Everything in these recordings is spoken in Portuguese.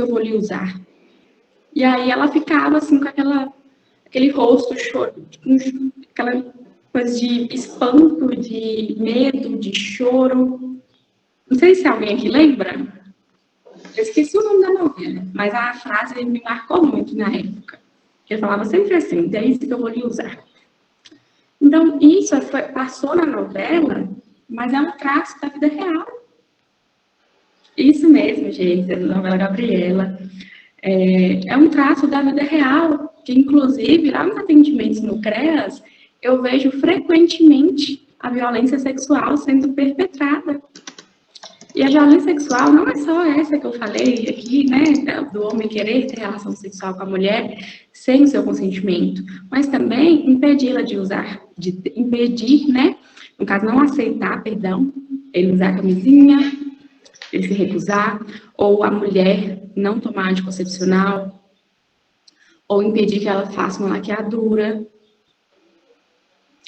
eu vou lhe usar. E aí ela ficava assim com aquele rosto, aquela coisa de espanto, de medo, de choro. Não sei se alguém aqui lembra. Eu esqueci o nome da novela, mas a frase me marcou muito na época. Ele falava sempre assim, é isso que eu vou lhe usar. Então, isso passou na novela, mas é um traço da vida real. Isso mesmo, gente, a novela Gabriela. É um traço da vida real, que inclusive, lá nos atendimentos no CREAS, eu vejo frequentemente a violência sexual sendo perpetrada. E a violência sexual não é só essa que eu falei aqui, né, do homem querer ter relação sexual com a mulher sem o seu consentimento, mas também impedi-la de usar, de impedir, né, no caso não aceitar, perdão, ele usar a camisinha, ele se recusar, ou a mulher não tomar anticoncepcional, ou impedir que ela faça uma laqueadura,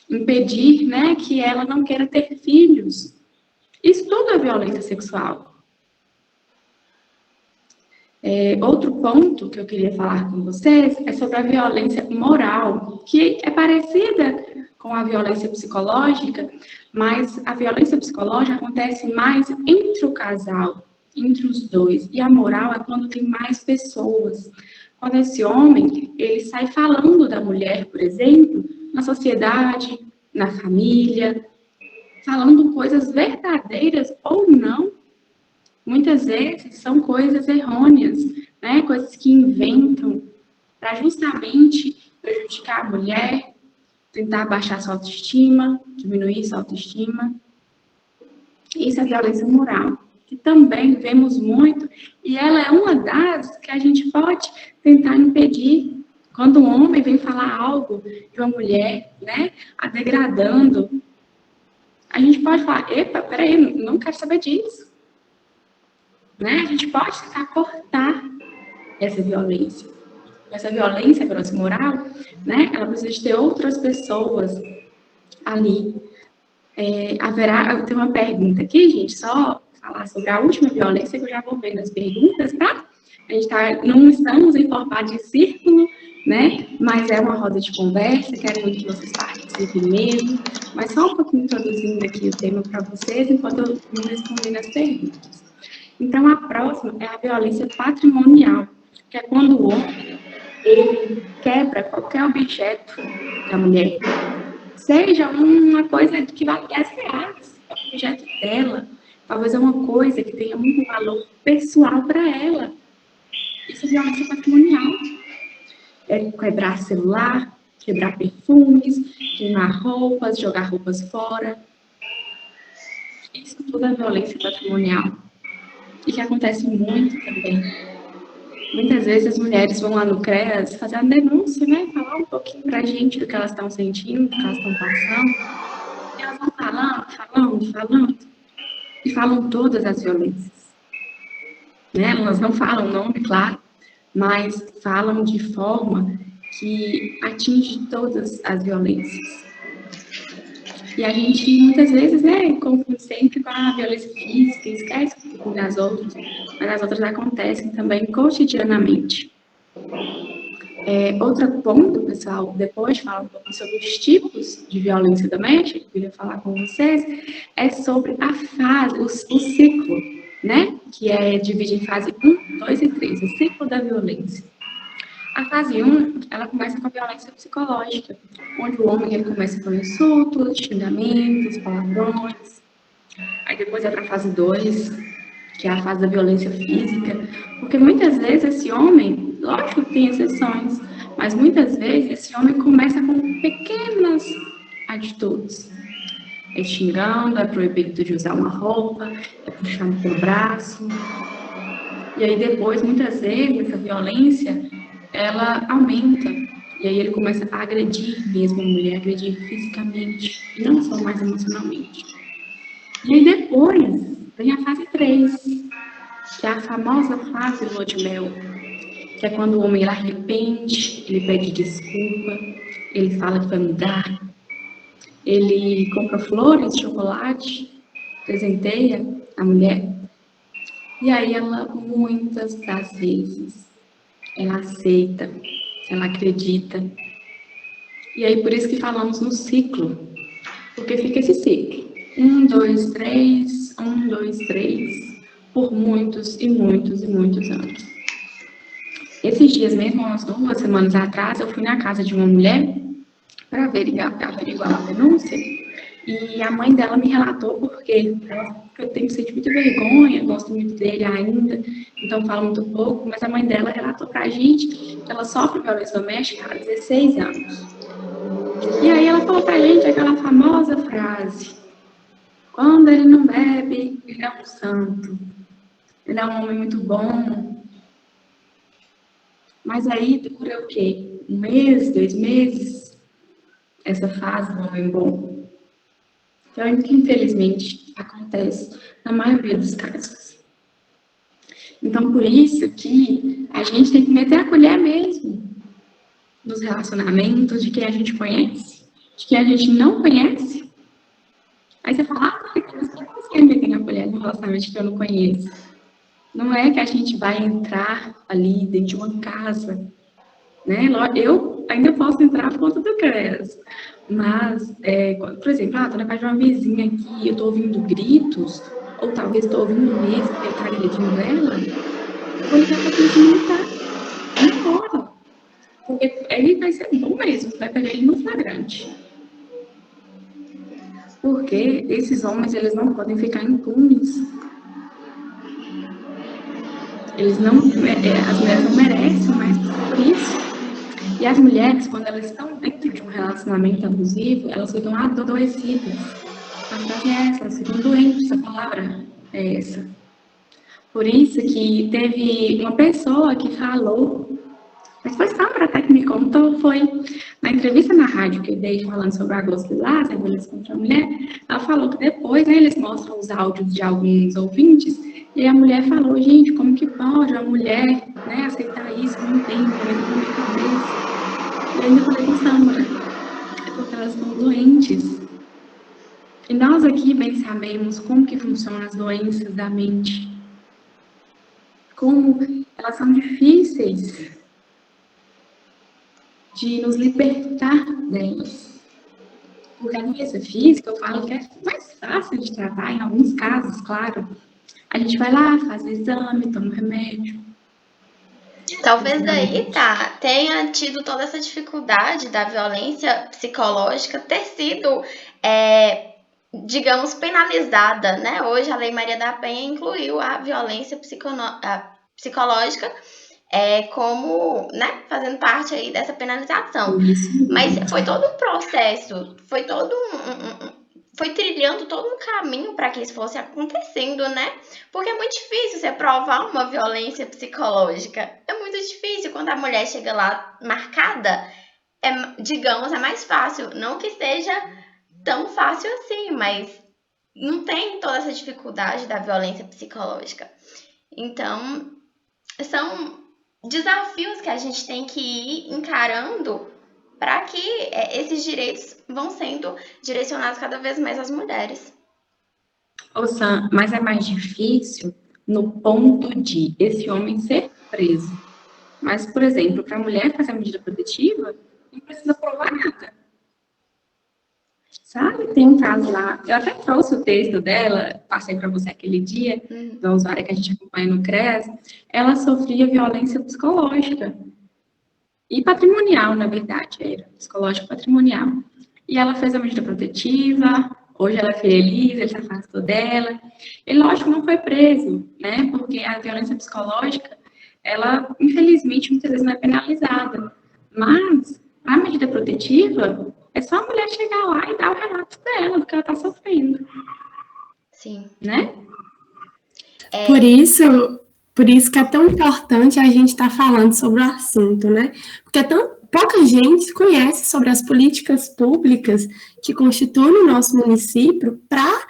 impedir, né, que ela não queira ter filhos. Isso tudo é violência sexual. Outro ponto que eu queria falar com vocês é sobre a violência moral, que é parecida com a violência psicológica, mas a violência psicológica acontece mais entre o casal, entre os dois, e a moral é quando tem mais pessoas. Quando esse homem, ele sai falando da mulher, por exemplo, na sociedade, na família, falando coisas verdadeiras ou não. Muitas vezes são coisas errôneas, né? Coisas que inventam para justamente prejudicar a mulher, tentar baixar sua autoestima, diminuir sua autoestima. Isso é violência moral, que também vemos muito, e ela é uma das que a gente pode tentar impedir. Quando um homem vem falar algo de uma mulher, né, a degradando, a gente pode falar, epa, peraí, não quero saber disso. Né? A gente pode tentar cortar essa violência. Essa violência moral, né? Ela precisa de ter outras pessoas ali. Eu tenho uma pergunta aqui, gente, só falar sobre a última violência, que eu já vou vendo as perguntas, tá? A gente não estamos em formato de círculo, né? Mas é uma roda de conversa, quero muito que vocês participem mesmo, mas só um pouquinho introduzindo aqui o tema para vocês, enquanto eu vou respondendo as perguntas. Então, a próxima é a violência patrimonial, que é quando o homem ele quebra qualquer objeto da mulher, seja uma coisa que vale R$10, é um objeto dela, talvez é uma coisa que tenha muito valor pessoal para ela. Isso é violência patrimonial. É quebrar celular, quebrar perfumes, queimar roupas, jogar roupas fora. Isso tudo é violência patrimonial. E que acontece muito também. Muitas vezes as mulheres vão lá no CREAS fazer uma denúncia, né? Falar um pouquinho pra gente do que elas estão sentindo, do que elas estão passando. E elas vão falando. E falam todas as violências. Né? Elas não falam o nome, claro, mas falam de forma que atinge todas as violências. E a gente, muitas vezes, né, confunde sempre com a violência física, esquece um pouco das outras, mas as outras acontecem também cotidianamente. Outro ponto, pessoal, depois de falar um pouco sobre os tipos de violência doméstica, que eu queria falar com vocês, é sobre a fase, o ciclo, né, que é dividido em fase 1, 2 e 3, o ciclo da violência. A fase 1, ela começa com a violência psicológica, onde o homem ele começa com insultos, xingamentos, palavrões. Aí depois é para a fase 2, que é a fase da violência física, porque muitas vezes esse homem, lógico que tem exceções, mas muitas vezes esse homem começa com pequenas atitudes. É xingando, é proibido de usar uma roupa, é puxando pelo braço. E aí depois, muitas vezes, essa violência ela aumenta, e aí ele começa a agredir mesmo a mulher, agredir fisicamente, e não só mais emocionalmente. E aí depois vem a fase 3, que é a famosa fase lua de mel, que é quando o homem ele arrepende, ele pede desculpa, ele fala que vai mudar, ele compra flores, chocolate, presenteia a mulher. E aí ela, muitas das vezes, ela aceita, ela acredita. E aí por isso que falamos no ciclo, porque fica esse ciclo. 1, 2, 3, 1, 2, 3, por muitos e muitos e muitos anos. Esses dias mesmo, umas 2 semanas atrás, eu fui na casa de uma mulher para averiguar a denúncia, e a mãe dela me relatou porque eu tenho sentido muita vergonha, gosto muito dele ainda, então falo muito pouco, mas a mãe dela relatou pra gente que ela sofre violência doméstica há 16 anos. E aí ela falou pra gente aquela famosa frase: quando ele não bebe, ele é um santo, ele é um homem muito bom. Mas aí dura o quê? 1 mês, 2 meses, essa fase do homem bom. Então, infelizmente, acontece na maioria dos casos. Então, por isso que a gente tem que meter a colher mesmo nos relacionamentos de quem a gente conhece, de quem a gente não conhece. Aí você fala, mas como você meter a colher no relacionamento que eu não conheço? Não é que a gente vai entrar ali dentro de uma casa, né? Eu ainda posso entrar por conta do CREAS, mas, por exemplo, estou na casa de uma vizinha aqui, eu estou ouvindo gritos, ou talvez estou ouvindo mesmo que ele está agredindo ela, eu vou ligar para a polícia militar, na hora, porque aí vai ser bom mesmo, vai pegar ele no flagrante. Porque esses homens, eles não podem ficar impunes. Eles não, as mulheres não merecem mais por isso. E as mulheres, quando elas estão dentro de um relacionamento abusivo, elas ficam adoecidas. A frase é essa, elas ficam doentes, a palavra é essa. Por isso que teve uma pessoa que falou, mas foi Sandra até que me contou, foi na entrevista na rádio que eu dei falando sobre a Agosto Lilás, a violência contra a mulher, ela falou que depois, né, eles mostram os áudios de alguns ouvintes, e a mulher falou, gente, como que pode uma mulher, né, aceitar isso, não tem, na minha cabeça. E ainda falei com Sandra, é porque elas estão doentes. E nós aqui bem sabemos como que funcionam as doenças da mente. Como elas são difíceis de nos libertar delas. Porque a doença física, eu falo que é mais fácil de tratar, em alguns casos, claro. A gente vai lá, faz o exame, toma o remédio. Talvez daí tenha tido toda essa dificuldade da violência psicológica ter sido, digamos, penalizada, né? Hoje a Lei Maria da Penha incluiu a violência psicológica como, né, fazendo parte aí dessa penalização. Mas foi todo um processo, foi trilhando todo um caminho para que isso fosse acontecendo, né? Porque é muito difícil você provar uma violência psicológica. É muito difícil quando a mulher chega lá marcada, digamos, é mais fácil. Não que seja tão fácil assim, mas não tem toda essa dificuldade da violência psicológica. Então, são desafios que a gente tem que ir encarando para que esses direitos vão sendo direcionados cada vez mais às mulheres. Sam, mas é mais difícil no ponto de esse homem ser preso. Mas, por exemplo, para a mulher fazer a medida protetiva, não precisa provar nada. Sabe? Tem um caso lá, eu até trouxe o texto dela, passei para você aquele dia, da usuária que a gente acompanha no CREAS, ela sofria violência psicológica e patrimonial, na verdade, era psicológico patrimonial. E ela fez a medida protetiva, hoje ela é feliz, ele se afastou dela. Ele, lógico, não foi preso, né? Porque a violência psicológica, ela, infelizmente, muitas vezes não é penalizada. Mas, a medida protetiva, é só a mulher chegar lá e dar o relato dela, do que ela está sofrendo. Sim. Né? Por isso que é tão importante a gente estar falando sobre o assunto, né? Porque pouca gente conhece sobre as políticas públicas que constituem o nosso município para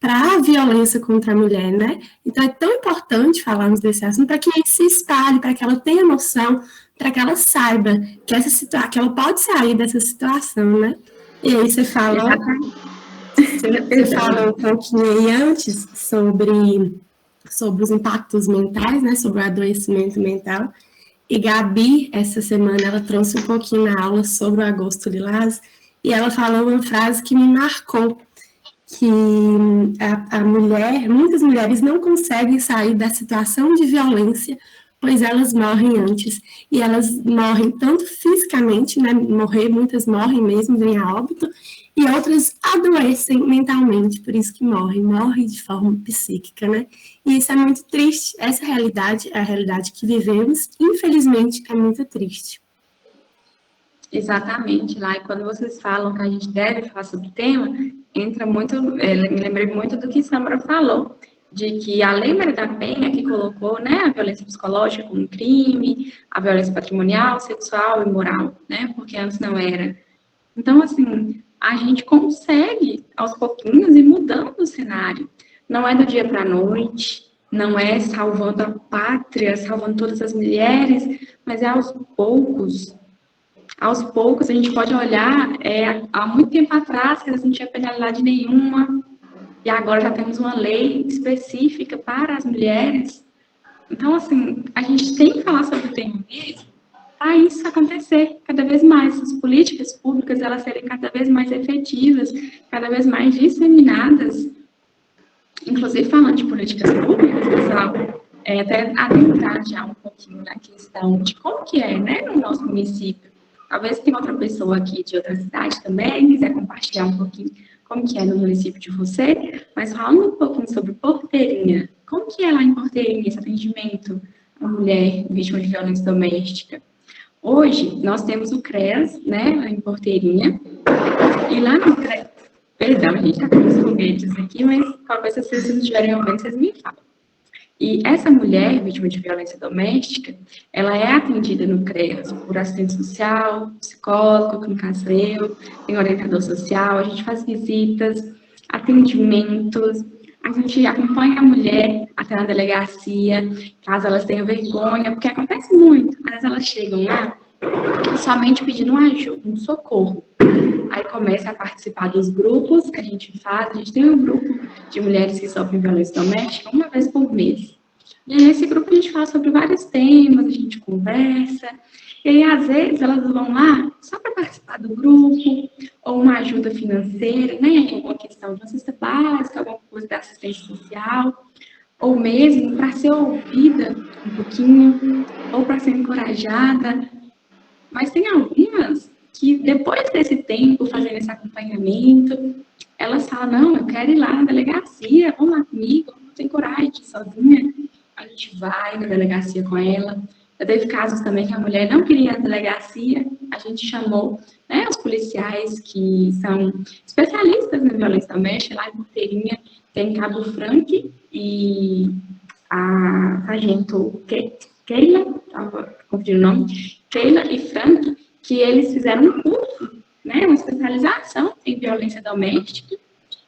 a violência contra a mulher, né? Então, é tão importante falarmos desse assunto para que se espalhe, para que ela tenha noção, para que ela saiba que ela pode sair dessa situação, né? E aí você falou um pouquinho aí antes sobre sobre os impactos mentais, né, sobre o adoecimento mental. E Gabi, essa semana, ela trouxe um pouquinho na aula sobre o Agosto Lilás, e ela falou uma frase que me marcou, que a mulher, muitas mulheres não conseguem sair da situação de violência, pois elas morrem antes, e elas morrem tanto fisicamente, né, muitas morrem mesmo, vêm a óbito, e outras adoecem mentalmente, por isso que morrem de forma psíquica, né, e isso é muito triste, essa realidade é a realidade que vivemos, infelizmente é muito triste. Exatamente, lá, e quando vocês falam que a gente deve falar sobre o tema, entra muito, me lembrei muito do que Samara falou, de que a Lei Maria da Penha, que colocou, né, a violência psicológica como crime, a violência patrimonial, sexual e moral, né, porque antes não era. Então, assim, a gente consegue, aos pouquinhos, ir mudando o cenário. Não é do dia para a noite, não é salvando a pátria, salvando todas as mulheres, mas é aos poucos. Aos poucos, a gente pode olhar, há muito tempo atrás, que não tinha penalidade nenhuma, e agora já temos uma lei específica para as mulheres. Então, assim, a gente tem que falar sobre o tema mesmo para isso acontecer cada vez mais. As políticas públicas, elas serem cada vez mais efetivas, cada vez mais disseminadas. Inclusive, falando de políticas públicas, pessoal, até adentrar já um pouquinho na questão de como que é, né, no nosso município. Talvez tenha outra pessoa aqui de outra cidade também, quiser compartilhar um pouquinho como que é no município de você, mas falando um pouquinho sobre Porteirinha. Como que é lá em Porteirinha esse atendimento à mulher vítima de violência doméstica? Hoje, nós temos o CREAS, né, lá em Porteirinha, e lá no CREAS... Perdão, gente, tá com os foguetes aqui, mas qualquer coisa, se vocês estiverem ouvindo, vocês me falam. E essa mulher, vítima de violência doméstica, ela é atendida no CREAS por assistente social, psicólogo, no caso eu, tem orientador social, a gente faz visitas, atendimentos, a gente acompanha a mulher até na delegacia, caso elas tenham vergonha, porque acontece muito, às vezes elas chegam lá somente pedindo ajuda, um socorro. Aí começa a participar dos grupos que a gente faz. A gente tem um grupo de mulheres que sofrem violência doméstica uma vez por mês. E aí, nesse grupo a gente fala sobre vários temas, a gente conversa. E aí, às vezes, elas vão lá só para participar do grupo, ou uma ajuda financeira, né? Alguma questão de uma cesta básica, alguma coisa da assistência social, ou mesmo para ser ouvida um pouquinho, ou para ser encorajada. Mas tem algumas que depois desse tempo, fazendo esse acompanhamento, elas falam, não, eu quero ir lá na delegacia, vamos lá comigo, não tenho coragem de ir sozinha. A gente vai na delegacia com ela. Já teve casos também que a mulher não queria ir na delegacia, a gente chamou, né, os policiais que são especialistas na violência doméstica, lá em Porteirinha, tem Cabo Frank e a sargento Keila, estava confundindo o nome, Keila e Frank, que eles fizeram um curso, né, uma especialização em violência doméstica,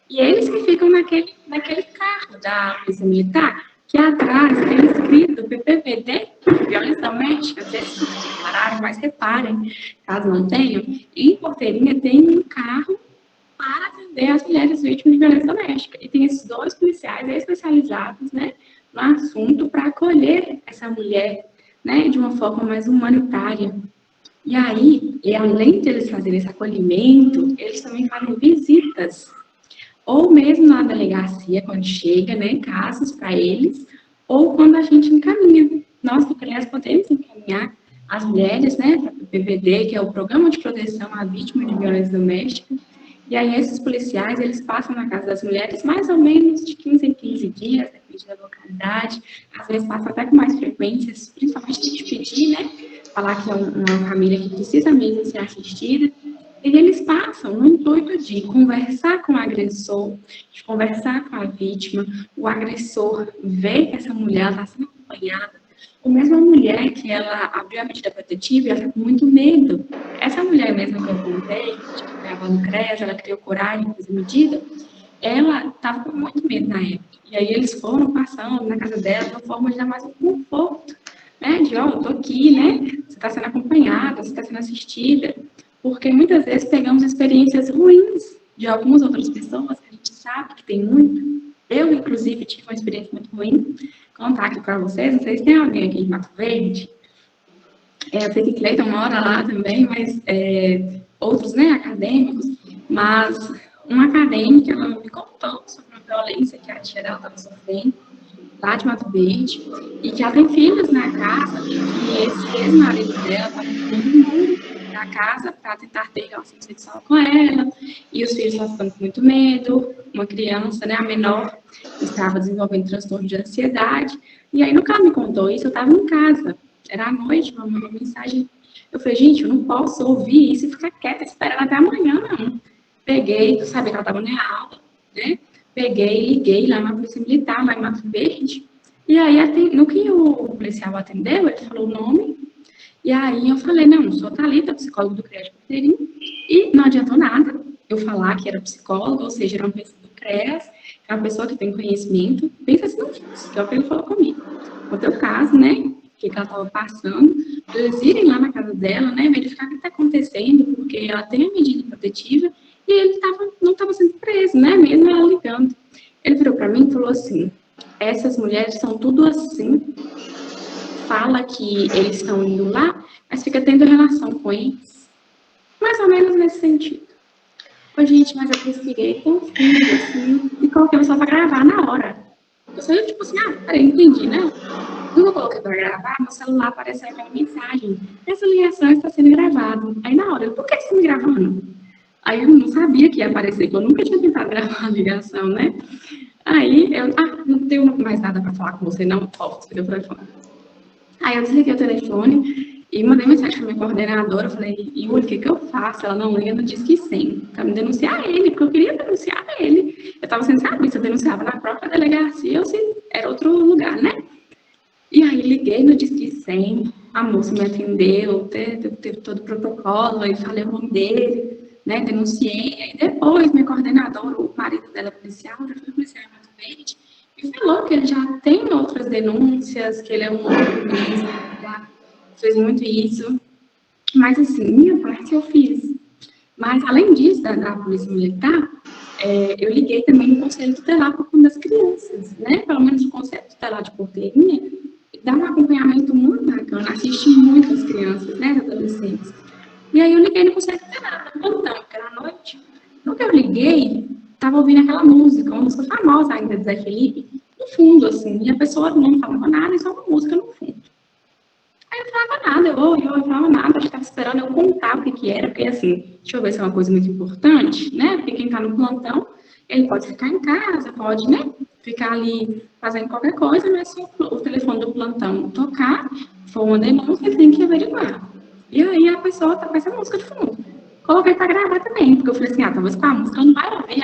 e eles que ficam naquele carro da Polícia Militar, que atrás tem escrito PPVD, violência doméstica, vocês repararam, mas reparem, caso não tenham, em Porteirinha tem um carro para atender as mulheres vítimas de violência doméstica, e tem esses dois policiais especializados, né, no assunto para acolher essa mulher, né, de uma forma mais humanitária. E aí, e além de eles fazerem esse acolhimento, eles também fazem visitas, ou mesmo na delegacia, quando chega, né, casos para eles, ou quando a gente encaminha. Nós, do CREAS, podemos encaminhar as mulheres, né, para o PPVD, que é o Programa de Proteção à Vítima de Violência Doméstica, e aí esses policiais, eles passam na casa das mulheres mais ou menos de 15 em 15 dias, depende da localidade, às vezes passa até com mais frequências, principalmente se a gente pedir, né, falar que é uma família que precisa mesmo ser assistida, e eles passam no intuito de conversar com o agressor, de conversar com a vítima, o agressor vê que essa mulher está sendo acompanhada, ou mesmo a mulher que ela abriu a medida protetiva e ela está com muito medo. Essa mulher mesmo que eu contei, que estava no CREAS, ela criou coragem para fazer medida, ela estava com muito medo na época. E aí eles foram passando na casa dela de uma forma de dar mais um conforto, né? De, ó, eu tô aqui, né? Você está sendo acompanhada, você está sendo assistida. Porque muitas vezes pegamos experiências ruins de algumas outras pessoas, que a gente sabe que tem muito, Eu, inclusive, tive uma experiência muito ruim. Vou contar aqui para vocês. Não sei se tem alguém aqui em Mato Verde. Eu sei que Cleiton mora lá também, mas outros, né, acadêmicos. Mas uma acadêmica, ela me contou sobre uma violência que a tia dela estava sofrendo, lá de Mato Verde, e que ela tem filhos na casa, e que esse ex-marido dela estava todo mundo da casa para tentar ter relação sexual com ela, e os filhos estavam ficando com muito medo, uma criança, né, a menor, estava desenvolvendo transtorno de ansiedade, e aí no que ela me contou isso, eu estava em casa, era à noite, ela mandou uma mensagem, eu falei, gente, eu não posso ouvir isso e ficar quieta esperando até amanhã, não. Peguei, tu sabia que ela estava na aula, né? Peguei, liguei lá na Polícia Militar, lá em Mato Verde, e aí, no que o policial atendeu, ele falou o nome, e aí eu falei, não, sou Thalita, psicólogo do CREAS de Porteirinha, e não adiantou nada eu falar que era psicóloga, ou seja, era uma pessoa do CREAS, é uma pessoa que tem conhecimento, pensa assim, não fiz, que é o que ele falou comigo. O teu caso, né, o que ela estava passando, eles irem lá na casa dela, né, verificar o que está acontecendo, porque ela tem a medida protetiva, e ele não estava sendo preso, né, mesmo ela ligando. Ele virou para mim e falou assim, essas mulheres são tudo assim, fala que eles estão indo lá, mas fica tendo relação com eles. Mais ou menos nesse sentido. Ô, gente, mas eu pesquisei com filho, assim, e coloquei o celular pra gravar na hora. Eu só, tipo assim, peraí, entendi, né? Quando eu coloquei pra gravar, meu celular apareceu aquela mensagem. Essa ligação está sendo gravada. Aí na hora, por que você está me gravando? Aí eu não sabia que ia aparecer, porque eu nunca tinha tentado gravar a ligação, né? Aí eu, não tenho mais nada pra falar com você, não. Posso desligar o telefone. Aí eu desliguei o telefone e mandei mensagem pra minha coordenadora. Eu falei, Yuri, o que eu faço? Ela não liga no Disque 100. Pra me denunciar ele, porque eu queria denunciar ele. Eu tava sem saber se eu denunciava na própria delegacia ou se era outro lugar, né? E aí liguei no Disque 100, a moça me atendeu, teve todo o protocolo, aí falei o nome dele, né? Denunciei. Aí depois, minha coordenadora, o marido dela policial, já foi policial em Mato Verde, e falou que ele já tem outras denúncias, que ele é um homem mesmo, já fez muito isso. Mas, assim, minha parte eu fiz. Mas, além disso, da Polícia Militar, eu liguei também no Conselho Tutelar para das crianças, né? Pelo menos o Conselho Tutelar de Porteirinha dá um acompanhamento muito bacana, assiste muitas crianças, né, adolescentes. E aí eu liguei no Conselho Tutelar, plantão, porque era à noite. No que eu liguei, tava ouvindo aquela música, uma música famosa ainda de Zé Felipe, no fundo, assim, e a pessoa não falava nada, e só uma música no fundo. Aí eu falava nada, eu falava nada, acho que estava esperando eu contar o que era, porque assim, deixa eu ver se é uma coisa muito importante, né? Porque quem está no plantão, ele pode ficar em casa, pode, né? Ficar ali fazendo qualquer coisa, mas se o telefone do plantão tocar, for uma denúncia, ele tem que averiguar. E aí a pessoa tá com essa música de fundo. Coloquei para gravar também, porque eu falei assim, talvez com a música eu não vai ouvir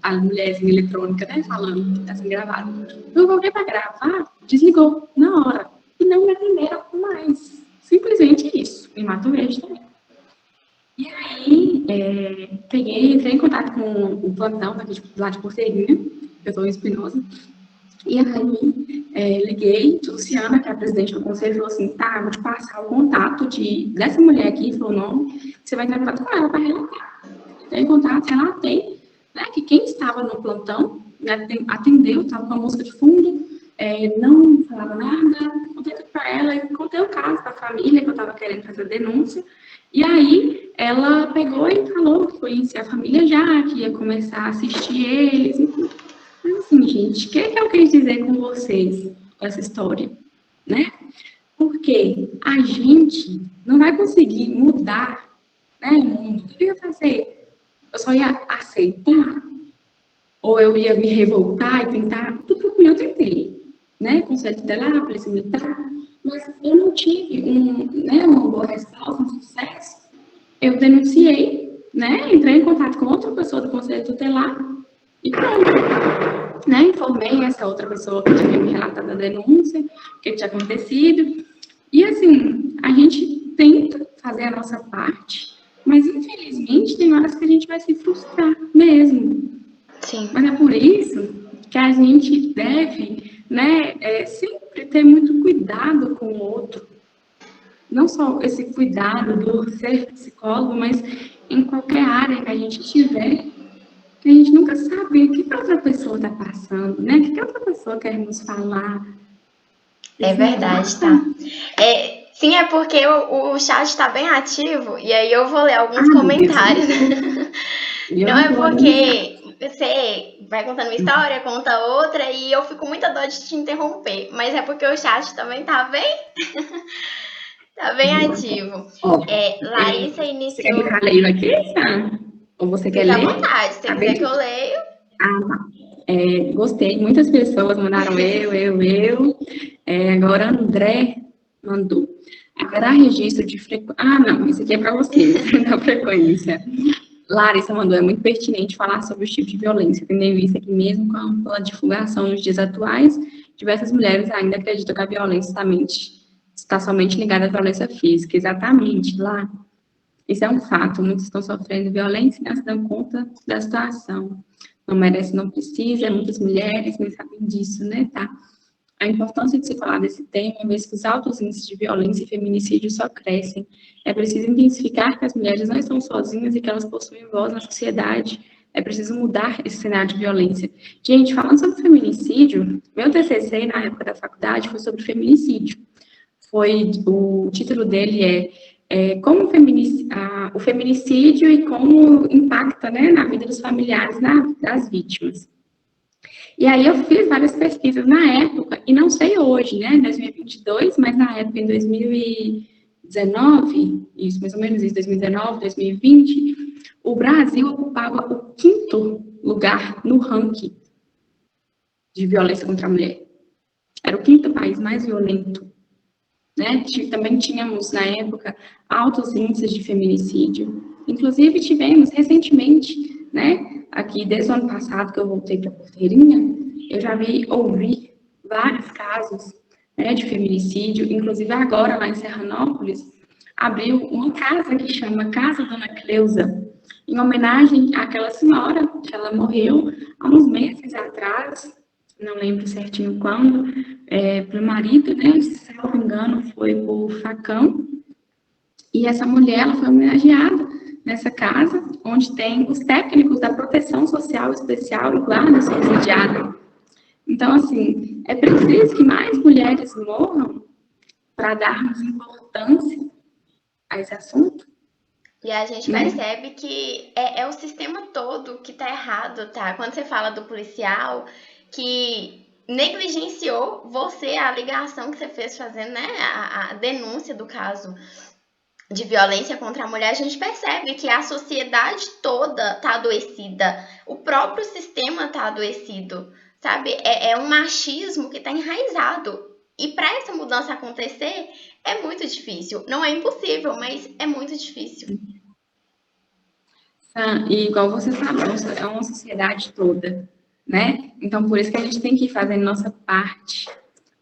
a mulherzinha eletrônica, né, falando que está sendo gravado. Eu coloquei para gravar, desligou na hora. E não me atenderam mais. Simplesmente isso. Em Mato Verde também. E aí, entrei em contato com o plantão daqui lá de Porteirinha, eu estou em Espinosa. E aí, liguei, Luciana, que é a presidente do conselho, falou assim, vou te passar o contato dessa mulher aqui, falou o nome, você vai entrar em contato com ela para relatar. Entrei em contato, relatei, né, que quem estava no plantão, né, atendeu, estava com a música de fundo, não falava nada, contei tudo para ela, e contei o caso da família, que eu estava querendo fazer denúncia, e aí ela pegou e falou que conhecia a família já, que ia começar a assistir eles, enfim. Mas assim, gente, o que eu quis dizer com vocês, com essa história, né? Porque a gente não vai conseguir mudar, né, o mundo. O que eu ia fazer? Eu só ia aceitar? Ou eu ia me revoltar e tentar? Tudo que eu tentei, né? Conselho Tutelar, Polícia Militar, mas eu não tive uma boa resposta, um sucesso. Eu denunciei, né? Entrei em contato com outra pessoa do Conselho Tutelar e pronto. Né? Informei essa outra pessoa que tinha me relatado a denúncia, o que tinha acontecido. E assim, a gente tenta fazer a nossa parte, mas infelizmente tem horas que a gente vai se frustrar mesmo. Sim. Mas é por isso que a gente deve, né, sempre ter muito cuidado com o outro. Não só esse cuidado do ser psicólogo, mas em qualquer área que a gente estiver, que a gente nunca sabe sabe o que a outra pessoa está passando, né? O que a outra pessoa quer nos falar. É verdade, tá? Sim, é porque o chat está bem ativo e aí eu vou ler alguns comentários. Não é porque você vai contando uma história, conta outra e eu fico muita dó de te interromper, mas é porque o chat também tá bem, tá bem ativo. Larissa iniciou... Você quer que eu leia aqui, Sam? Ou você quer ler? Fica à vontade, se você quiser que eu leio. Tá. Gostei, muitas pessoas mandaram eu. Agora André mandou. Haverá registro de frequência... não, isso aqui é para vocês, da frequência. Larissa mandou, é muito pertinente falar sobre os tipos de violência, tendo em vista que mesmo com a divulgação nos dias atuais, diversas mulheres ainda acreditam que a violência está somente ligada à violência física. Exatamente, lá. Isso é um fato, muitos estão sofrendo violência e não se dão conta da situação. Não merece, não precisa, muitas mulheres nem sabem disso, né, tá? A importância de se falar desse tema, uma vez que os altos índices de violência e feminicídio só crescem. É preciso identificar que as mulheres não estão sozinhas e que elas possuem voz na sociedade. É preciso mudar esse cenário de violência. Gente, falando sobre feminicídio, meu TCC na época da faculdade foi sobre feminicídio. O título dele como o feminicídio e como impacta, né, na vida dos familiares das vítimas. E aí eu fiz várias pesquisas na época, e não sei hoje, né, em 2022, mas na época, em 2019, isso, mais ou menos isso, 2019, 2020, o Brasil ocupava o 5º lugar no ranking de violência contra a mulher. Era o 5º país mais violento, né? Também tínhamos, na época, altos índices de feminicídio. Inclusive, tivemos recentemente, né, aqui desde o ano passado que eu voltei para Porteirinha, eu já ouvi vários casos, né, de feminicídio. Inclusive, agora, lá em Serranópolis, abriu uma casa que chama Casa Dona Cleusa, em homenagem àquela senhora, que ela morreu há uns meses atrás, não lembro certinho quando, para o marido, né, se não me engano, foi por facão. E essa mulher, ela foi homenageada nessa casa, onde tem os técnicos da proteção social especial e guarda subsidiada. Então, assim, é preciso que mais mulheres morram para darmos importância a esse assunto. E a gente percebe que é o sistema todo que tá errado, tá? Quando você fala do policial que negligenciou você, a ligação que você fez fazendo, né, a denúncia do caso de violência contra a mulher, a gente percebe que a sociedade toda tá adoecida, o próprio sistema tá adoecido, sabe? É um machismo que tá enraizado. E para essa mudança acontecer, é muito difícil. Não é impossível, mas é muito difícil. E igual você falou, é uma sociedade toda, né? Então, por isso que a gente tem que ir fazendo nossa parte,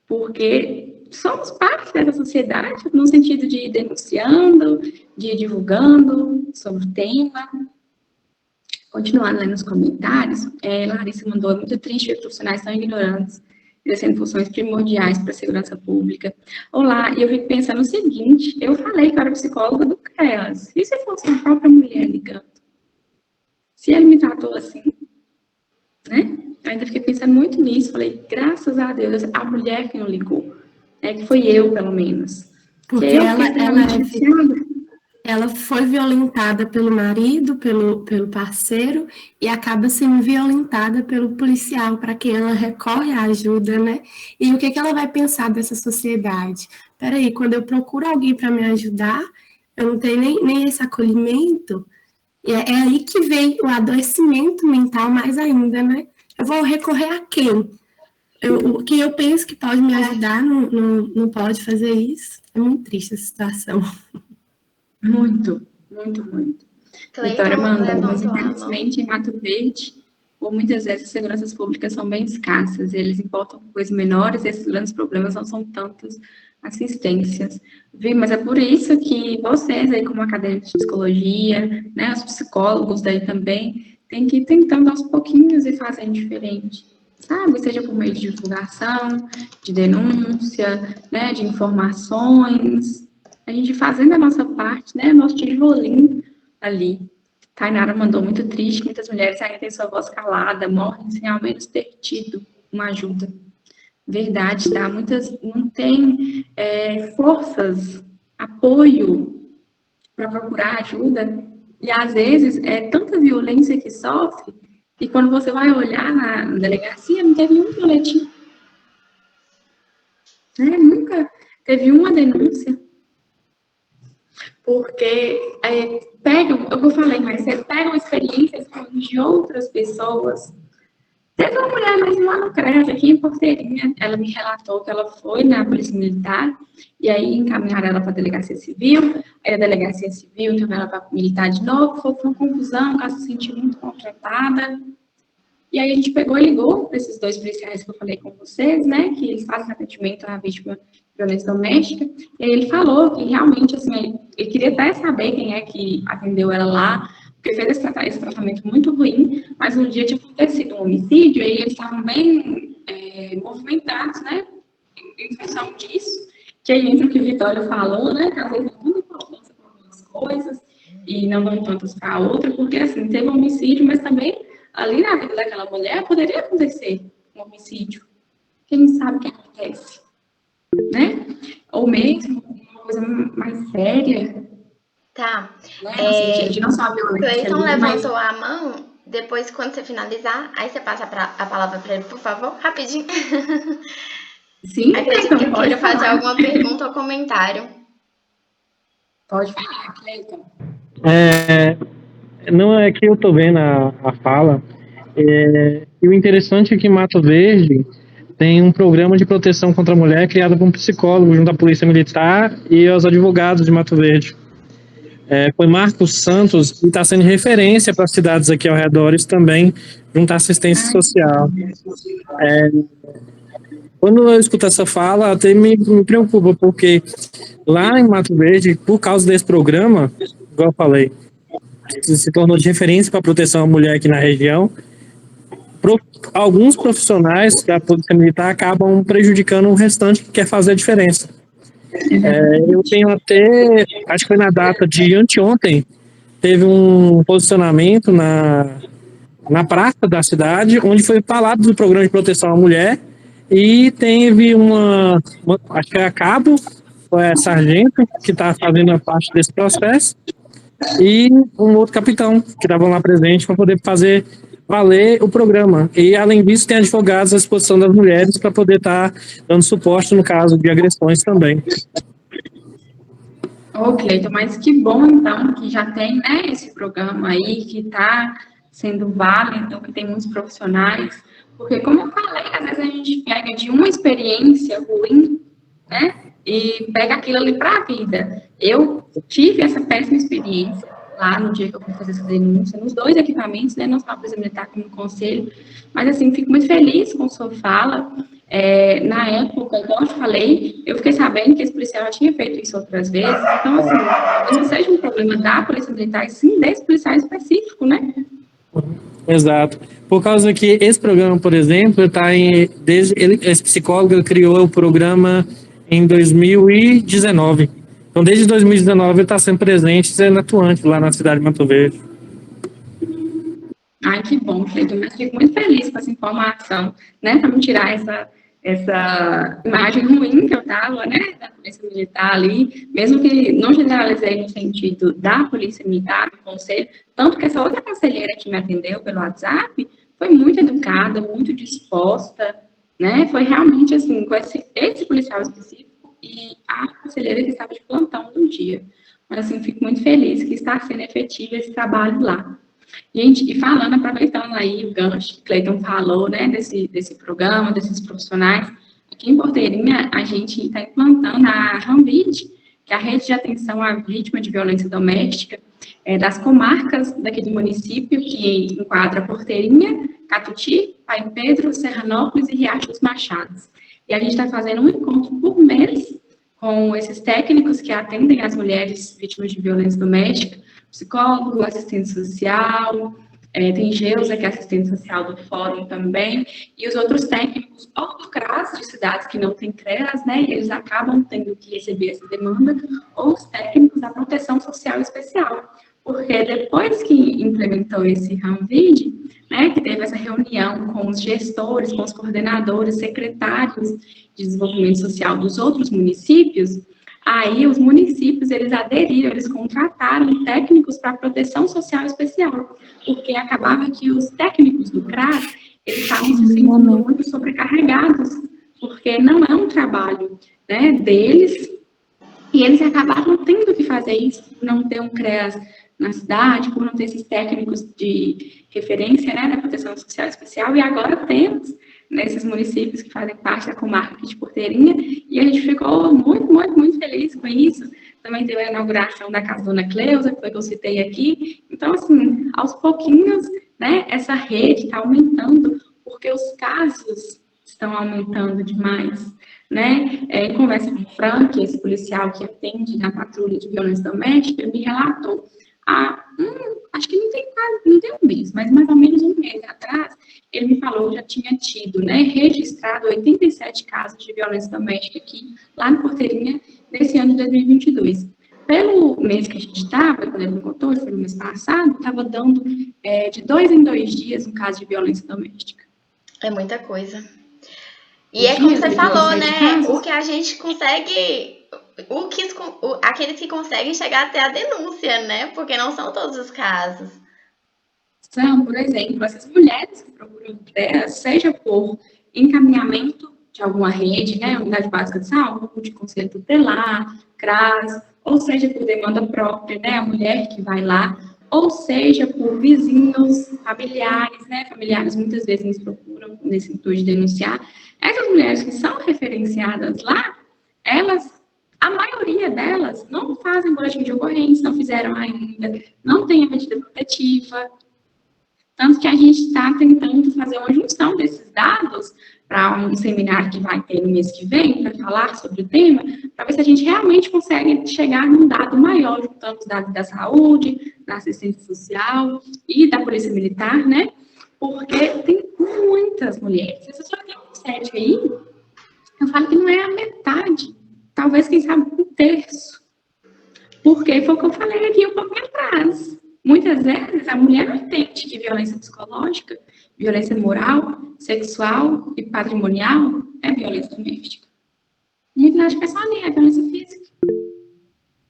porque somos parte dessa sociedade, no sentido de ir denunciando, de ir divulgando sobre o tema. Continuando aí nos comentários, Larissa mandou, é muito triste ver profissionais tão ignorantes, exercendo funções primordiais para a segurança pública. Olá, e eu fico pensando o seguinte, eu falei que eu era psicóloga do CREAS, e se fosse a própria mulher ligando? Se ele me tratou assim, né? Eu ainda fiquei pensando muito nisso, falei, graças a Deus, a mulher que não ligou, né? Que foi eu, pelo menos. Porque ela foi violentada pelo marido, pelo parceiro, e acaba sendo violentada pelo policial, para quem ela recorre à ajuda, né? E o que ela vai pensar dessa sociedade? Peraí, quando eu procuro alguém para me ajudar, eu não tenho nem esse acolhimento. É aí que vem o adoecimento mental mais ainda, né? Eu vou recorrer a quem? Quem eu penso que pode me ajudar não pode fazer isso. É muito triste essa situação. Muito, muito, muito. Vitória mandou, mas infelizmente em Mato Verde, ou muitas vezes as seguranças públicas são bem escassas, eles importam coisas menores, e esses grandes problemas não são tantas assistências. Mas é por isso que vocês aí, como acadêmicos de psicologia, né, os psicólogos daí também, tem que ir tentando aos pouquinhos e fazendo diferente, sabe? Seja por meio de divulgação, de denúncia, né, de informações, a gente fazendo a nossa parte, né, nosso tijolinho ali, Tainara mandou muito triste, muitas mulheres ainda têm sua voz calada, morrem sem ao menos ter tido uma ajuda. Verdade, tá? Muitas não têm forças, apoio para procurar ajuda, e às vezes é tanta violência que sofre, e quando você vai olhar na delegacia, não teve um boletim. Nunca teve uma denúncia. Porque pegam, eu falei, mas você pegam experiências de outras pessoas. Teve uma mulher mesmo lá no CRES, aqui em Porteirinha, ela me relatou que ela foi na Polícia Militar, e aí encaminharam ela para a Delegacia Civil, aí a Delegacia Civil encaminhou ela para a Militar de novo, foi uma confusão, ela se sentiu muito maltratada. E aí a gente pegou e ligou para esses 2 policiais que eu falei com vocês, né, que eles fazem atendimento à vítima de violência doméstica, e aí ele falou que realmente, assim, ele queria até saber quem é que atendeu ela lá, porque fez esse tratamento muito ruim, mas um dia tinha acontecido um homicídio, e aí eles estavam bem movimentados, né, em função disso, que aí entra o que o Vitório falou, né, que às vezes não dão importância para algumas coisas, e não dão tantas para outra, porque, assim, teve um homicídio, mas também ali na vida daquela mulher poderia acontecer um homicídio. Quem sabe o que acontece, né? Ou mesmo uma coisa mais séria. Tá. Né? A gente não sabe a violência. Cleiton levantou a mão. Depois, quando você finalizar, aí você passa a palavra para ele, por favor, rapidinho. Sim, acredito que ele queira fazer alguma pergunta ou comentário. Pode falar, Cleiton. Não é que eu tô vendo a fala, e o interessante é que em Mato Verde tem um programa de proteção contra a mulher criado por um psicólogo junto à Polícia Militar e aos advogados de Mato Verde. Foi Marcos Santos, e está sendo referência para as cidades aqui ao redor também, junto à assistência social. Quando eu escuto essa fala, até me preocupa, porque lá em Mato Verde, por causa desse programa, igual eu falei, se tornou de referência para a proteção à mulher aqui na região, alguns profissionais da Polícia Militar acabam prejudicando o restante que quer fazer a diferença. Eu tenho até, acho que foi na data de anteontem, teve um posicionamento na praça da cidade, onde foi falado do programa de proteção à mulher, e teve acho que é a cabo, sargento, que está fazendo a parte desse processo, e um outro capitão, que estavam lá presente para poder fazer valer o programa. E, além disso, tem advogados à disposição das mulheres para poder estar dando suporte no caso de agressões também. Cleiton, mas que bom, então, que já tem, né, esse programa aí, que está sendo válido, então, que tem muitos profissionais, porque, como eu falei, às vezes a gente pega de uma experiência ruim, né, e pega aquilo ali para a vida. Eu tive essa péssima experiência lá no dia que eu fui fazer essa denúncia, nos 2 equipamentos, né, não só a Polícia Militar como o Conselho, mas, assim, fico muito feliz com sua fala. Na época, igual eu te falei, eu fiquei sabendo que esse policial já tinha feito isso outras vezes, então, assim, não seja um problema da Polícia Militar, e sim desse policial específico, né? Exato. Por causa que esse programa, por exemplo, esse psicólogo criou o programa em 2019. Então, desde 2019, ele está sendo presente, sendo atuante lá na cidade de Mato Verde. Ai, que bom, Cleiton, mas fico muito feliz com essa informação, né, para me tirar essa imagem ruim que eu estava, né, da Polícia Militar ali, mesmo que não generalizei no sentido da Polícia Militar, do Conselho, tanto que essa outra conselheira que me atendeu pelo WhatsApp foi muito educada, muito disposta, né, foi realmente, assim, com esse policial específico e a conselheira que estava de plantão no dia. Mas, assim, fico muito feliz que está sendo efetivo esse trabalho lá. Gente, e falando, aproveitando aí o gancho que o Cleiton falou, né, desse programa, desses profissionais, aqui em Porteirinha, a gente está implantando a RAMVID, que é a Rede de Atenção à Vítima de Violência Doméstica, das comarcas daquele município, que enquadra Porteirinha, Catuti, Pai Pedro, Serranópolis e Riacho dos Machados. E a gente está fazendo um encontro por mês com esses técnicos que atendem as mulheres vítimas de violência doméstica, psicólogo, assistente social, tem Geusa, que é assistente social do fórum também, e os outros técnicos, ou do CRAS, de cidades que não têm CREAS, né, e eles acabam tendo que receber essa demanda, ou os técnicos da proteção social especial, porque depois que implementou esse RAMVID, né, que teve essa reunião com os gestores, com os coordenadores, secretários de desenvolvimento social dos outros municípios, aí os municípios, eles aderiram, eles contrataram técnicos para proteção social especial, porque acabava que os técnicos do CRAS, eles estavam se sentindo muito sobrecarregados, porque não é um trabalho, né, deles, e eles acabaram tendo que fazer isso, por não ter um CREAS na cidade, por não ter esses técnicos de referência, né, da proteção social especial, e agora temos nesses municípios que fazem parte da comarca aqui de Porteirinha, e a gente ficou muito feliz com isso. Também teve a inauguração da Casa Dona Cleusa, que foi que eu citei aqui. Então, assim, aos pouquinhos, né, essa rede está aumentando, porque os casos estão aumentando demais, né? Em conversa com o Frank, esse policial que atende na patrulha de violência doméstica, ele me relatou, acho que não tem um mês, mas mais ou menos um mês atrás, ele me falou que já tinha tido, né, registrado 87 casos de violência doméstica aqui, lá no Porteirinha, nesse ano de 2022. Pelo mês que a gente estava, quando ele me contou, foi no mês passado, estava dando de 2 em 2 dias um caso de violência doméstica. É muita coisa. E é como você falou, né, o que a gente consegue... aqueles que conseguem chegar até a denúncia, né? Porque não são todos os casos. São, por exemplo, essas mulheres que procuram CREAS, seja por encaminhamento de alguma rede, né? Unidade Básica de Saúde, Conselho Tutelar, CRAS, ou seja por demanda própria, né? A mulher que vai lá, ou seja por vizinhos, familiares, né? Familiares muitas vezes nos procuram nesse intuito de denunciar. Essas mulheres que são referenciadas lá, a maioria delas não fazem boletim de ocorrência, não fizeram ainda, não tem a medida protetiva. Tanto que a gente está tentando fazer uma junção desses dados para um seminário que vai ter no mês que vem, para falar sobre o tema, para ver se a gente realmente consegue chegar num dado maior, juntando os dados da saúde, da assistência social e da polícia militar, né? Porque tem muitas mulheres. Se a senhora tem um 7 aí, eu falo que não é a metade. Talvez, quem sabe, um terço. Porque foi o que eu falei aqui um pouco atrás. Muitas vezes, a mulher não entende que violência psicológica, violência moral, sexual e patrimonial é violência doméstica. Muitas vezes, a pessoa nem é violência física.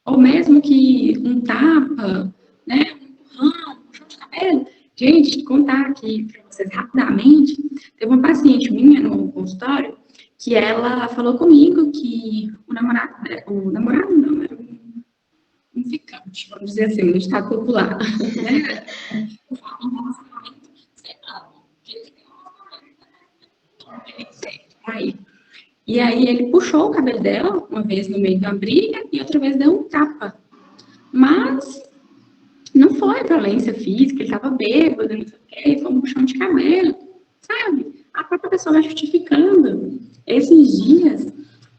Ou mesmo que um tapa, né, um empurrão, um puxão de cabelo. Gente, contar aqui para vocês rapidamente, teve uma paciente minha no consultório que ela falou comigo que o namorado não, era um ficante, vamos dizer assim, no estado popular. Né? E aí ele puxou o cabelo dela, uma vez no meio de uma briga, e outra vez deu um tapa. Mas não foi violência física, ele estava bêbado, não sei o quê, foi um puxão de cabelo, sabe? A própria pessoa vai justificando. Esses dias,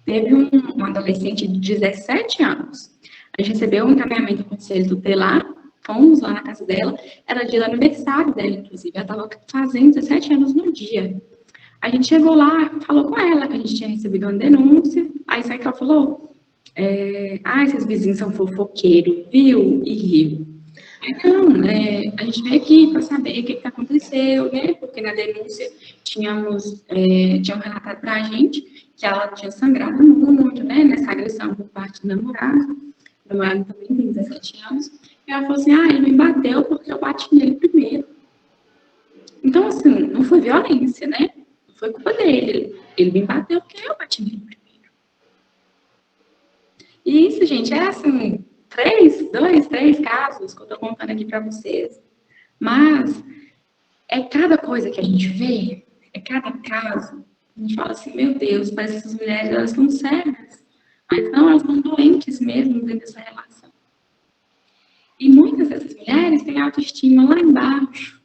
teve um adolescente de 17 anos. A gente recebeu um encaminhamento do Conselho Tutelar, fomos lá na casa dela, era dia do aniversário dela, inclusive, ela estava fazendo 17 anos no dia. A gente chegou lá, falou com ela que a gente tinha recebido uma denúncia, aí sabe que ela falou, esses vizinhos são fofoqueiros, viu? E riu. Então, a gente veio aqui para saber o que aconteceu, né? Porque na denúncia tinham relatado para a gente que ela tinha sangrado muito, né? Nessa agressão por parte do namorado. O namorado também tem 17 anos. E ela falou assim, ele me bateu porque eu bati nele primeiro. Então, assim, não foi violência, né? Não foi culpa dele. Ele me bateu porque eu bati nele primeiro. E isso, gente, é assim... 3 casos que eu tô contando aqui para vocês. Mas é cada coisa que a gente vê, é cada caso, a gente fala assim, meu Deus, parece que essas mulheres, elas estão cegas. Mas não, elas estão doentes mesmo dentro dessa relação. E muitas dessas mulheres têm autoestima lá embaixo.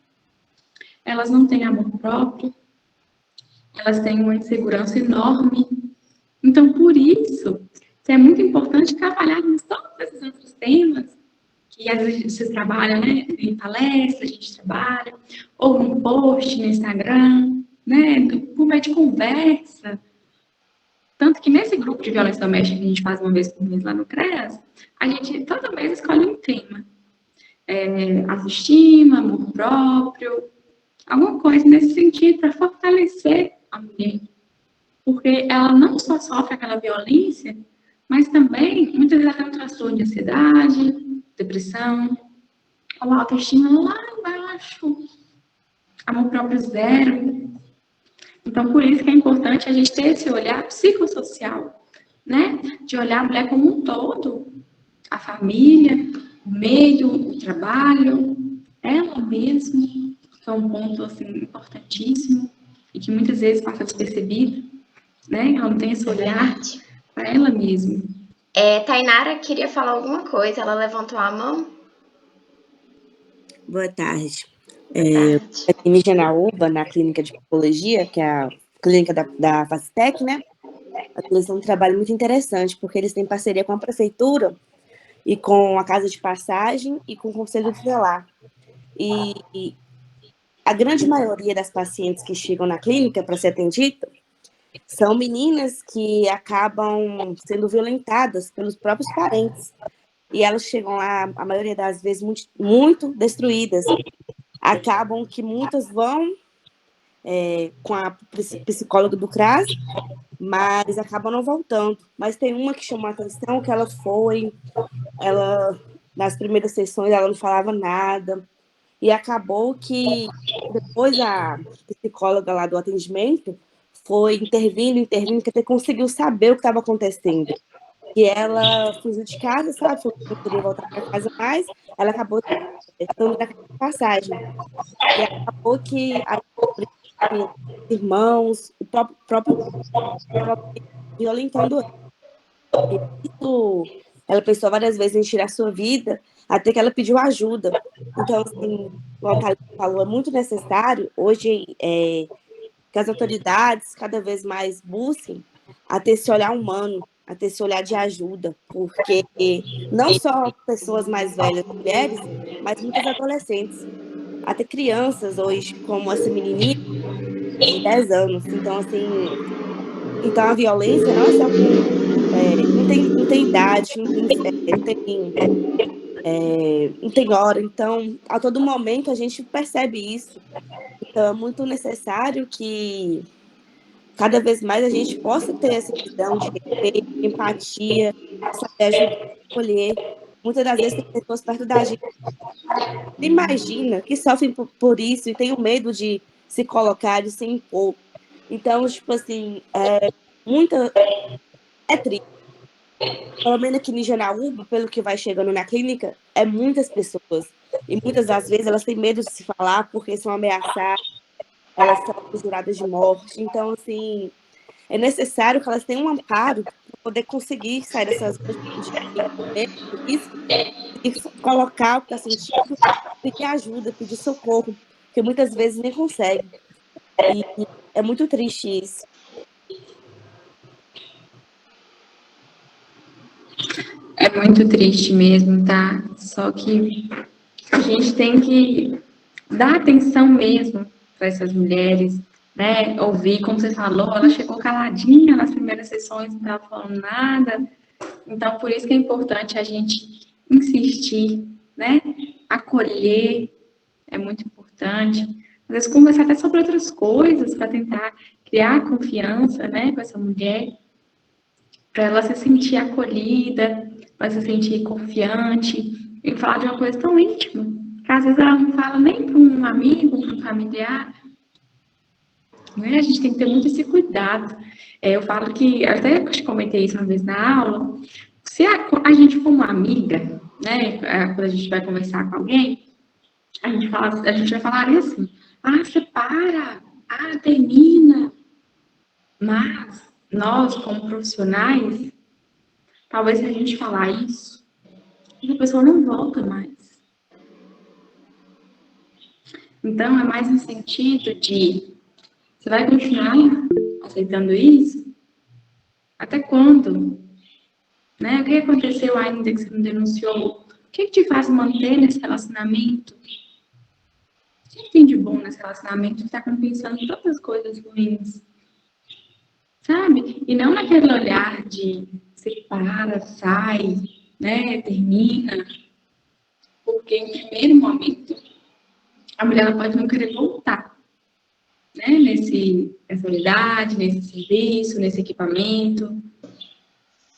Elas não têm amor próprio. Elas têm uma insegurança enorme. Então, por isso é muito importante trabalharmos todos esses outros temas, que às vezes vocês trabalham, né, em palestra, a gente trabalha, ou num post no Instagram, né, por meio de conversa. Tanto que nesse grupo de violência doméstica que a gente faz uma vez por mês lá no CREAS, a gente todo mês escolhe um tema. autoestima, amor próprio, alguma coisa nesse sentido para fortalecer a mulher. Porque ela não só sofre aquela violência, mas também, muitas vezes, ela tem um transtorno de ansiedade, depressão, ou autoestima lá embaixo, amor próprio zero. Então, por isso que é importante a gente ter esse olhar psicossocial, né? De olhar a mulher como um todo, a família, o meio, o trabalho, ela mesma, que é um ponto, assim, importantíssimo e que muitas vezes passa despercebido, né? Ela não tem esse olhar para ela mesma. Tainara queria falar alguma coisa, ela levantou a mão. Boa tarde. Boa tarde. Aqui em Higienauba, na clínica de psicologia, que é a clínica da Fastec, né? Eles têm um trabalho muito interessante, porque eles têm parceria com a prefeitura e com a casa de passagem e com o conselho tutelar. E a grande maioria das pacientes que chegam na clínica para ser atendida são meninas que acabam sendo violentadas pelos próprios parentes. E elas chegam lá, a maioria das vezes, muito destruídas. Acabam que muitas vão com a psicóloga do CRAS, mas acabam não voltando. Mas tem uma que chamou a atenção, que ela nas primeiras sessões, ela não falava nada. E acabou que depois a psicóloga lá do atendimento foi intervindo, que até conseguiu saber o que estava acontecendo. E ela fugiu de casa, sabe? Não queria voltar para casa mais. Ela acabou estando na passagem. E acabou que os irmãos, o próprio violentando ela. Isso, ela pensou várias vezes em tirar sua vida, até que ela pediu ajuda. Então, assim, como a Thalita falou, é muito necessário hoje que as autoridades cada vez mais busquem a ter esse olhar humano, a ter esse olhar de ajuda, porque não só pessoas mais velhas, mulheres, mas muitas adolescentes, até crianças hoje, como essa menininha de 10 anos. Então, assim, a violência não é só não tem idade, não tem hora. Então, a todo momento a gente percebe isso. Então, é muito necessário que cada vez mais a gente possa ter essa visão de respeito, empatia, saber ajudar, acolher. Muitas das vezes tem pessoas perto da gente que imagina que sofrem por isso e tem o medo de se colocar, de se impor. Então, tipo assim, é triste. Pelo menos aqui em Higienauba, pelo que vai chegando na clínica, é muitas pessoas. E muitas das vezes elas têm medo de se falar porque são ameaçadas, elas são juradas de morte. Então, assim, é necessário que elas tenham um amparo para poder conseguir sair dessas e colocar o que está sentindo, pedir ajuda, pedir socorro, porque muitas vezes nem consegue. E é muito triste isso. É muito triste mesmo, tá? Só que a gente tem que dar atenção mesmo para essas mulheres, né? Ouvir, como você falou, ela chegou caladinha nas primeiras sessões, não estava falando nada. Então, por isso que é importante a gente insistir, né? Acolher é muito importante. Às vezes, conversar até sobre outras coisas para tentar criar confiança, né, com essa mulher, para ela se sentir acolhida, para se sentir confiante e falar de uma coisa tão íntima, que às vezes ela não fala nem para um amigo, para um familiar. Né? A gente tem que ter muito esse cuidado. Eu falo que, até comentei isso uma vez na aula, se a gente for uma amiga, né, quando a gente vai conversar com alguém, a gente vai falar assim, você para, termina. Mas nós, como profissionais, talvez se a gente falar isso, a pessoa não volta mais. Então, é mais no sentido de, você vai continuar aceitando isso? Até quando? Né? O que aconteceu ainda que você não denunciou? O que te faz manter nesse relacionamento? O que tem de bom nesse relacionamento que está compensando todas as coisas ruins? Sabe? E não naquele olhar de separa, sai, né? Termina. porque em primeiro momento a mulher ela pode não querer voltar, né, nessa unidade, nesse serviço, nesse equipamento.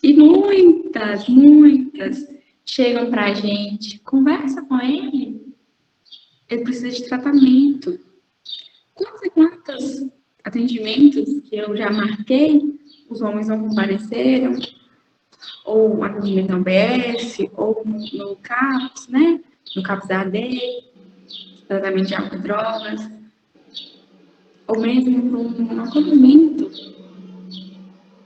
E muitas chegam para a gente, conversa com ele precisa de tratamento. Quantos atendimentos que eu já marquei, os homens não compareceram, ou atendimento na UBS, ou no CAPS, né? No CAPS da AD, tratamento de álcool e drogas, ou mesmo para um acolhimento.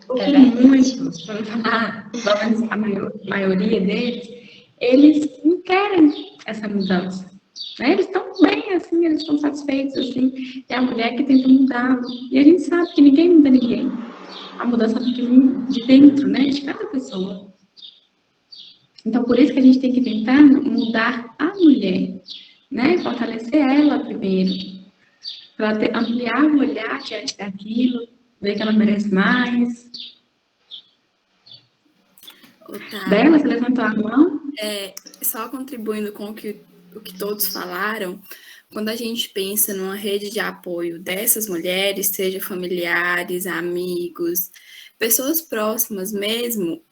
Porque muitos, para não falar, pelo menos a maioria deles, eles não querem essa mudança. Né? Eles estão bem, assim, eles estão satisfeitos, assim. É a mulher que tenta mudá-lo. E a gente sabe que ninguém muda ninguém. A mudança tem que vir de dentro, né? De cada pessoa. Então, por isso que a gente tem que tentar mudar a mulher, né? Fortalecer ela primeiro. Para ela ampliar o olhar diante daquilo, ver que ela merece mais. Bela, você levantou a mão? Só contribuindo com o que todos falaram, quando a gente pensa numa rede de apoio dessas mulheres, seja familiares, amigos, pessoas próximas mesmo,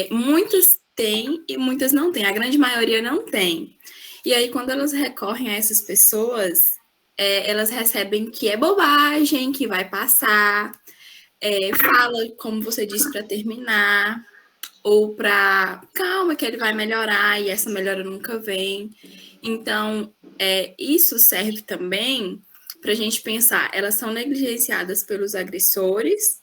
muitas têm e muitas não têm, a grande maioria não tem. E aí, quando elas recorrem a essas pessoas, elas recebem que é bobagem, que vai passar, fala, como você disse, para terminar, ou para calma, que ele vai melhorar, e essa melhora nunca vem. Então, isso serve também para a gente pensar, elas são negligenciadas pelos agressores,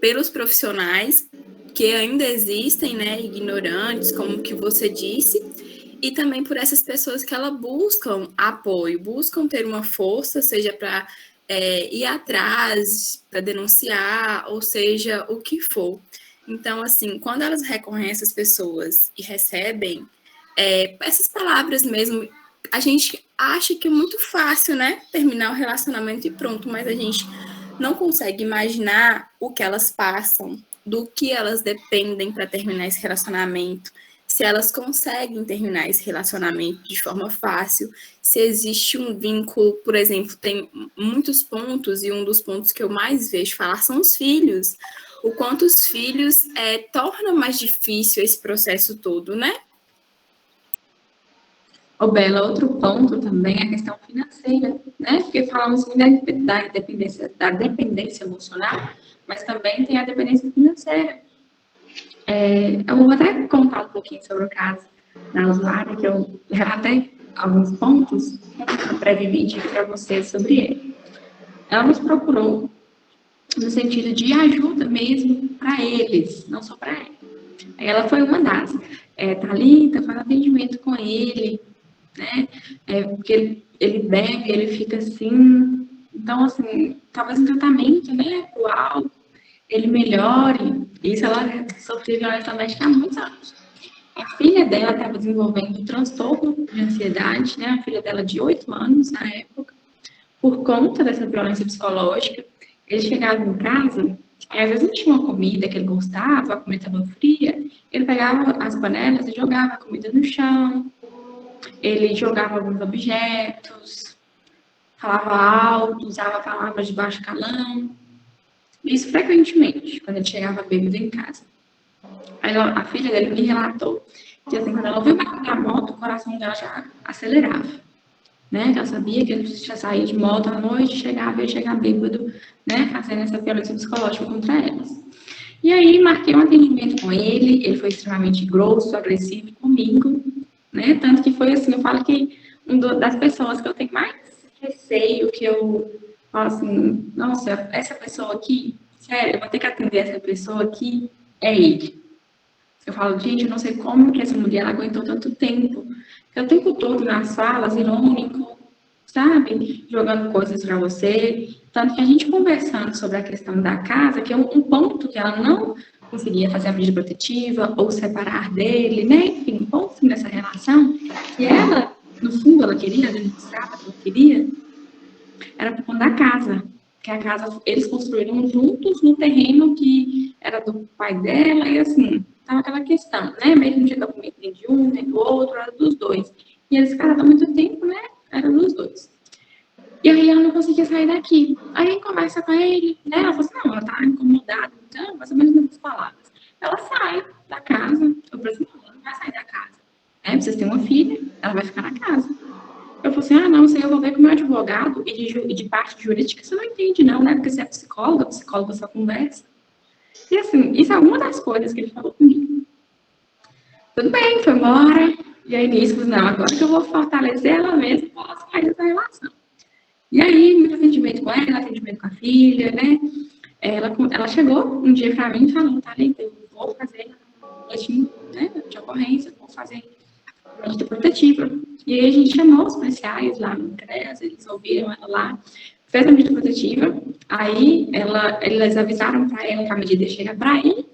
pelos profissionais, que ainda existem, né, ignorantes, como que você disse, e também por essas pessoas que elas buscam apoio, buscam ter uma força, seja para ir atrás, para denunciar, ou seja, o que for. Então, assim, quando elas recorrem a essas pessoas e recebem essas palavras mesmo, a gente acha que é muito fácil, né? Terminar o relacionamento e pronto, mas a gente não consegue imaginar o que elas passam, do que elas dependem para terminar esse relacionamento, se elas conseguem terminar esse relacionamento de forma fácil, se existe um vínculo, por exemplo, tem muitos pontos, e um dos pontos que eu mais vejo falar são os filhos. O quanto os filhos tornam mais difícil esse processo todo, né? Bela, outro ponto também é a questão financeira, né? Porque falamos da dependência emocional, mas também tem a dependência financeira. Eu vou até contar um pouquinho sobre o caso da usuária, que eu relatei alguns pontos brevemente para vocês sobre ele. Ela nos procurou no sentido de ajuda mesmo para eles, não só para ela. Ela foi uma das. Thalita faz atendimento com ele, né? Porque ele bebe, ele fica assim. Então, assim, talvez um tratamento, né, atual, ele melhore. Isso ela sofreu violência doméstica há muitos anos. A filha dela estava desenvolvendo um transtorno de ansiedade, né? A filha dela de 8 anos na época, por conta dessa violência psicológica. Ele chegava em casa, e às vezes não tinha uma comida que ele gostava, a comida estava fria, ele pegava as panelas e jogava a comida no chão, ele jogava alguns objetos, falava alto, usava palavras de baixo calão. Isso frequentemente, quando ele chegava bêbado em casa. Aí a filha dele me relatou que assim, quando ela ouviu o barulho da moto, o coração dela já acelerava. Né? Ela sabia que ele já saía de moto à noite, chegava bêbado, né? Fazendo essa violência psicológica contra elas. E aí, marquei um atendimento com ele foi extremamente grosso, agressivo comigo, né? Tanto que foi assim, eu falo que uma das pessoas que eu tenho mais receio, que eu falo assim, nossa, essa pessoa aqui, sério, eu vou ter que atender essa pessoa aqui, é ele. Eu falo, gente, eu não sei como que essa mulher aguentou tanto tempo. Porque o tempo todo nas falas, irônico, sabe? Jogando coisas para você. Tanto que a gente conversando sobre a questão da casa, que é um ponto que ela não conseguia fazer a medida protetiva ou separar dele, né? Enfim, um ponto nessa relação que ela, no fundo, ela queria, demonstrava que ela queria, era por conta da casa. Que a casa, eles construíram juntos no terreno que era do pai dela, e assim, tava aquela questão, né? Mesmo não tinha documento nem de um, nem do outro, era dos dois. E eles casaram há muito tempo, né? Era dos dois. E aí ela não conseguia sair daqui. Aí conversa com ele, né? Ela falou assim, não, ela tá incomodada, então, mais ou menos nessas palavras. Ela sai da casa. Eu falei assim, não, ela não vai sair da casa. Vocês têm uma filha, ela vai ficar na casa. Eu falei assim, não, isso aí eu vou ver com o meu advogado e de parte jurídica você não entende não, né? Porque você é psicóloga só conversa. E assim, isso é uma das coisas que ele falou comigo. Tudo bem, foi embora. E aí nisso, não, agora que eu vou fortalecer ela mesma para sair dessa relação. E aí, muito atendimento com ela, atendimento com a filha, né? Ela chegou um dia para mim e falou, tá, eu vou fazer um boletim, né, de ocorrência, vou fazer uma medida protetiva. E aí a gente chamou os policiais lá no CREAS, eles ouviram ela lá, fez a medida protetiva, aí eles avisaram para ela que a medida ia chegar para ele,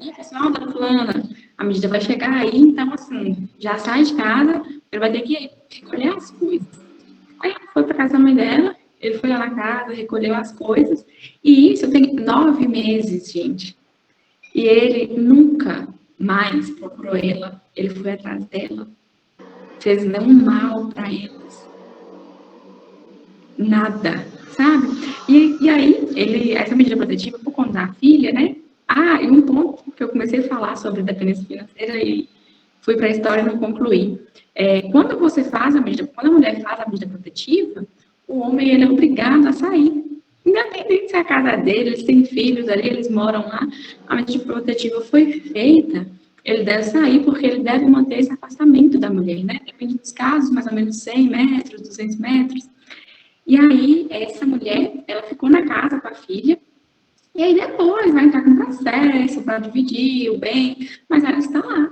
né? Pessoal, dona fulana, a medida vai chegar aí, então assim, já sai de casa, ele vai ter que recolher as coisas. Aí ela foi para casa da mãe dela, ele foi lá na casa, recolheu as coisas, e isso tem 9 meses, gente. E ele nunca mais procurou ela, ele foi atrás dela, fez nenhum mal para eles. Nada, sabe? E aí, essa medida protetiva, por conta da filha, né? E um ponto que eu comecei a falar sobre dependência financeira e fui para a história e não concluí. Quando a mulher faz a medida protetiva, o homem ele é obrigado a sair. Independente se é a casa dele, eles têm filhos ali, eles moram lá, a medida protetiva foi feita, ele deve sair porque ele deve manter esse afastamento da mulher, né? Depende dos casos, mais ou menos 100 metros, 200 metros. E aí, essa mulher, ela ficou na casa com a filha, e aí depois vai entrar com processo para dividir o bem, mas ela está lá.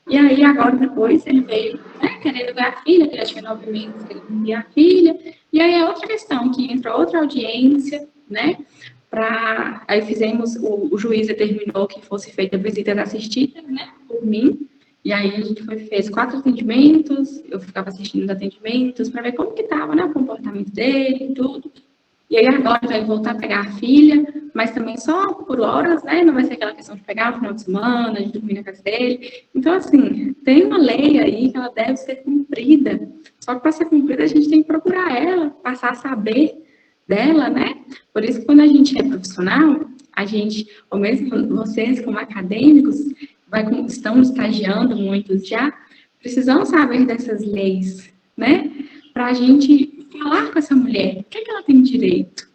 E aí, agora, depois, ele veio, né, querendo ver a filha, que ele tinha 9 meses, querendo ver a filha. E aí é outra questão, que entra outra audiência, né? Aí fizemos, o juiz determinou que fosse feita visitas assistidas, né, por mim. E aí a gente fez 4 atendimentos, eu ficava assistindo os atendimentos para ver como que estava, né, o comportamento dele e tudo. E aí agora vai voltar a pegar a filha, mas também só por horas, né? Não vai ser aquela questão de pegar no final de semana, de dormir na casa dele. Então, assim, tem uma lei aí que ela deve ser cumprida. Só que para ser cumprida, a gente tem que procurar ela, passar a saber dela, né? Por isso que quando a gente é profissional, ou mesmo vocês como acadêmicos, estão estagiando muitos já, precisam saber dessas leis, né? Para a gente falar com essa mulher, o que é que ela tem direito,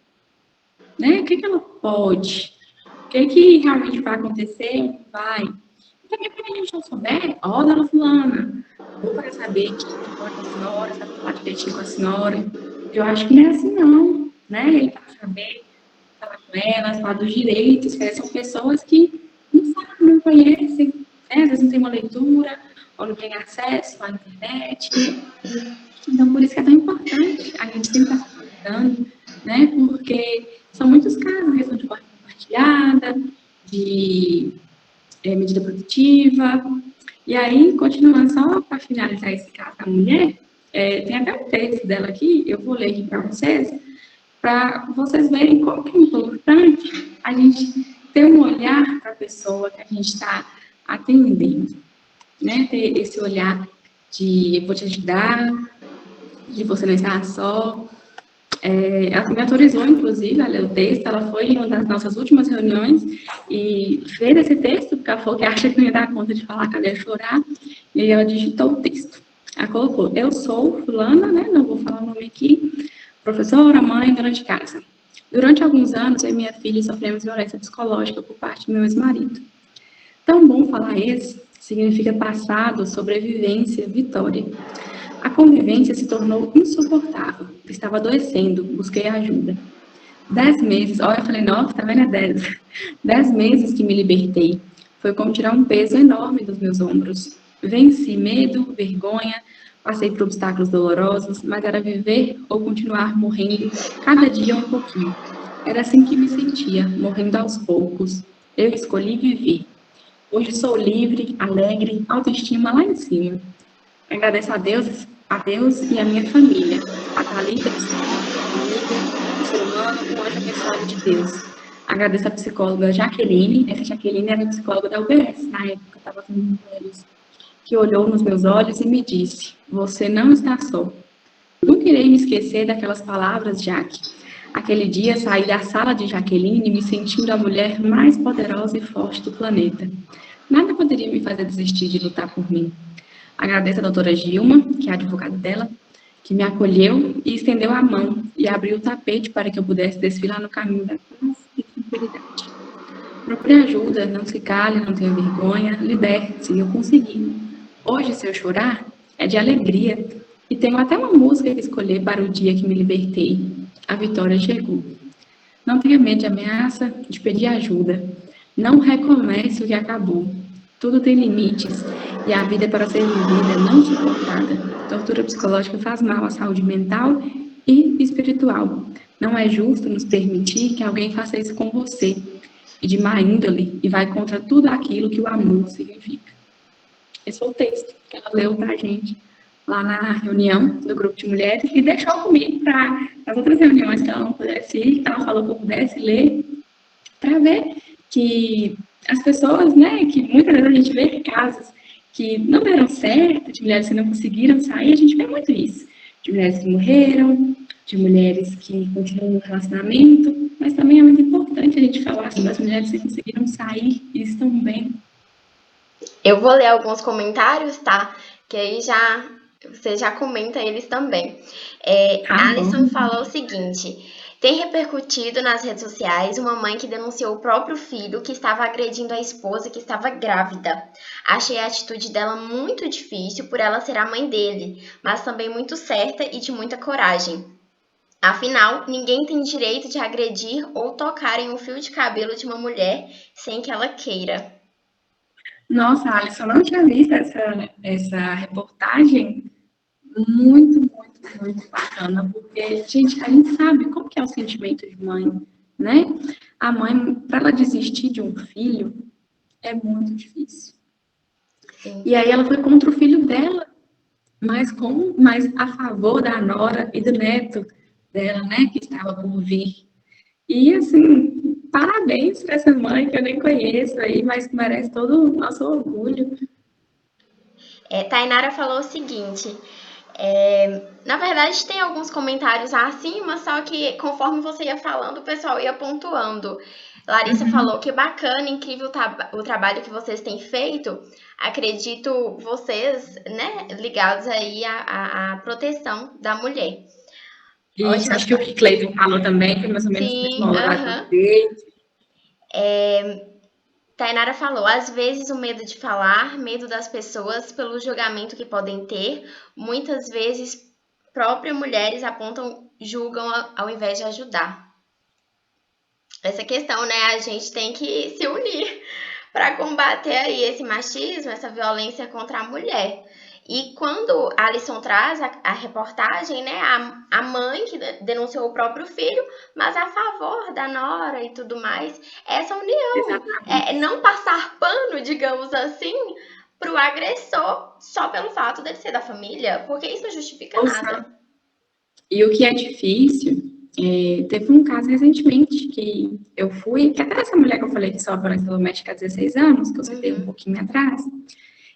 né? O que é que ela pode, o que é que realmente vai acontecer, não vai. E também quando a gente não souber, dona fulana, vou para saber que mora com a senhora, sabe falar direitinho com a senhora. Eu acho que não é assim não, né? Ele vai saber falar com elas, falar dos direitos, que são pessoas que não sabem, não conhecem, né? Às vezes não tem uma leitura, ou não tem acesso à internet. Então, por isso que é tão importante a gente sempre estar se atualizando, né? Porque são muitos casos, questão de guarda compartilhada, de medida protetiva. E aí, continuando só para finalizar esse caso da mulher, tem até um texto dela aqui, eu vou ler aqui para vocês verem como que é importante a gente ter um olhar para a pessoa que a gente está atendendo, né? Ter esse olhar de eu vou te ajudar, de você não estar só. Ela me autorizou, inclusive, a ler o texto. Ela foi em uma das nossas últimas reuniões e fez esse texto, porque ela falou que acha que não ia dar conta de falar, que ela ia chorar, e aí ela digitou o texto. Ela colocou, eu sou fulana, né, não vou falar o nome aqui, professora, mãe, dona de casa. Durante alguns anos, eu e minha filha sofremos violência psicológica por parte do meu ex-marido. Tão bom falar esse significa passado, sobrevivência, vitória. A convivência se tornou insuportável. Estava adoecendo, busquei ajuda. 10 meses, eu falei, nossa, tá vendo? 10 meses que me libertei. Foi como tirar um peso enorme dos meus ombros. Venci medo, vergonha, passei por obstáculos dolorosos, mas era viver ou continuar morrendo cada dia um pouquinho. Era assim que me sentia, morrendo aos poucos. Eu escolhi viver. Hoje sou livre, alegre, autoestima lá em cima. Agradeço a Deus e a minha família. A Thalita, que está amiga, o ser humano, um anjo abençoado de Deus. Agradeço a psicóloga Jaqueline. Essa Jaqueline era psicóloga da UBS, na época, estava fazendo mulheres, que olhou nos meus olhos e me disse: você não está só. Nunca irei me esquecer daquelas palavras, Jaque. Aquele dia saí da sala de Jaqueline me sentindo a mulher mais poderosa e forte do planeta. Nada poderia me fazer desistir de lutar por mim. Agradeço a doutora Gilma, que é a advogada dela, que me acolheu e estendeu a mão e abriu o tapete para que eu pudesse desfilar no caminho da paz e tranquilidade. Procure ajuda, não se cale, não tenha vergonha, liberte-se, eu consegui. Hoje, se eu chorar, é de alegria. E tenho até uma música que escolher para o dia que me libertei. A vitória chegou. Não tenha medo de ameaça, de pedir ajuda. Não recomece o que acabou. Tudo tem limites e a vida é para ser vivida, não suportada. Tortura psicológica faz mal à saúde mental e espiritual. Não é justo nos permitir que alguém faça isso com você. E de má índole, e vai contra tudo aquilo que o amor significa. Esse foi o texto que ela leu pra gente lá na reunião do grupo de mulheres e deixou comigo para as outras reuniões que ela não pudesse ir, que ela falou que eu pudesse ler, para ver que as pessoas, né, que muitas vezes a gente vê casos que não deram certo, de mulheres que não conseguiram sair, a gente vê muito isso, de mulheres que morreram, de mulheres que continuam no relacionamento, mas também é muito importante a gente falar sobre as mulheres que conseguiram sair e estão bem. Eu vou ler alguns comentários, tá? Que aí você já comenta eles também. Alison falou o seguinte: tem repercutido nas redes sociais uma mãe que denunciou o próprio filho que estava agredindo a esposa que estava grávida. Achei a atitude dela muito difícil por ela ser a mãe dele, mas também muito certa e de muita coragem. Afinal, ninguém tem direito de agredir ou tocar em um fio de cabelo de uma mulher sem que ela queira. Nossa, Alisson, eu não tinha visto essa reportagem. Muito, muito, muito bacana, porque, gente, a gente sabe como que é o sentimento de mãe, né? A mãe, para ela desistir de um filho, é muito difícil. Sim. E aí ela foi contra o filho dela, mas a favor da nora e do neto dela, né, que estava por vir. E, assim, parabéns para essa mãe que eu nem conheço aí, mas que merece todo o nosso orgulho. Tainara falou o seguinte: na verdade tem alguns comentários acima, só que conforme você ia falando, o pessoal ia pontuando. Larissa falou que bacana, incrível o trabalho que vocês têm feito. Acredito vocês, né, ligados aí à proteção da mulher. Isso, acho que o que Cleiton falou também, foi mais ou menos o mesmo horário dele. Tainara falou: às vezes o medo de falar, medo das pessoas pelo julgamento que podem ter, muitas vezes próprias mulheres apontam, julgam ao invés de ajudar. Essa questão, né, a gente tem que se unir para combater aí esse machismo, essa violência contra a mulher. E quando a Alison traz a reportagem, né, a mãe que denunciou o próprio filho, mas a favor da nora e tudo mais, essa união, não passar pano, digamos assim, para o agressor só pelo fato dele ser da família, porque isso não justifica nada. E o que é difícil, teve um caso recentemente que eu fui, que até essa mulher que eu falei que sofre violência doméstica há 16 anos, que eu citei um pouquinho atrás,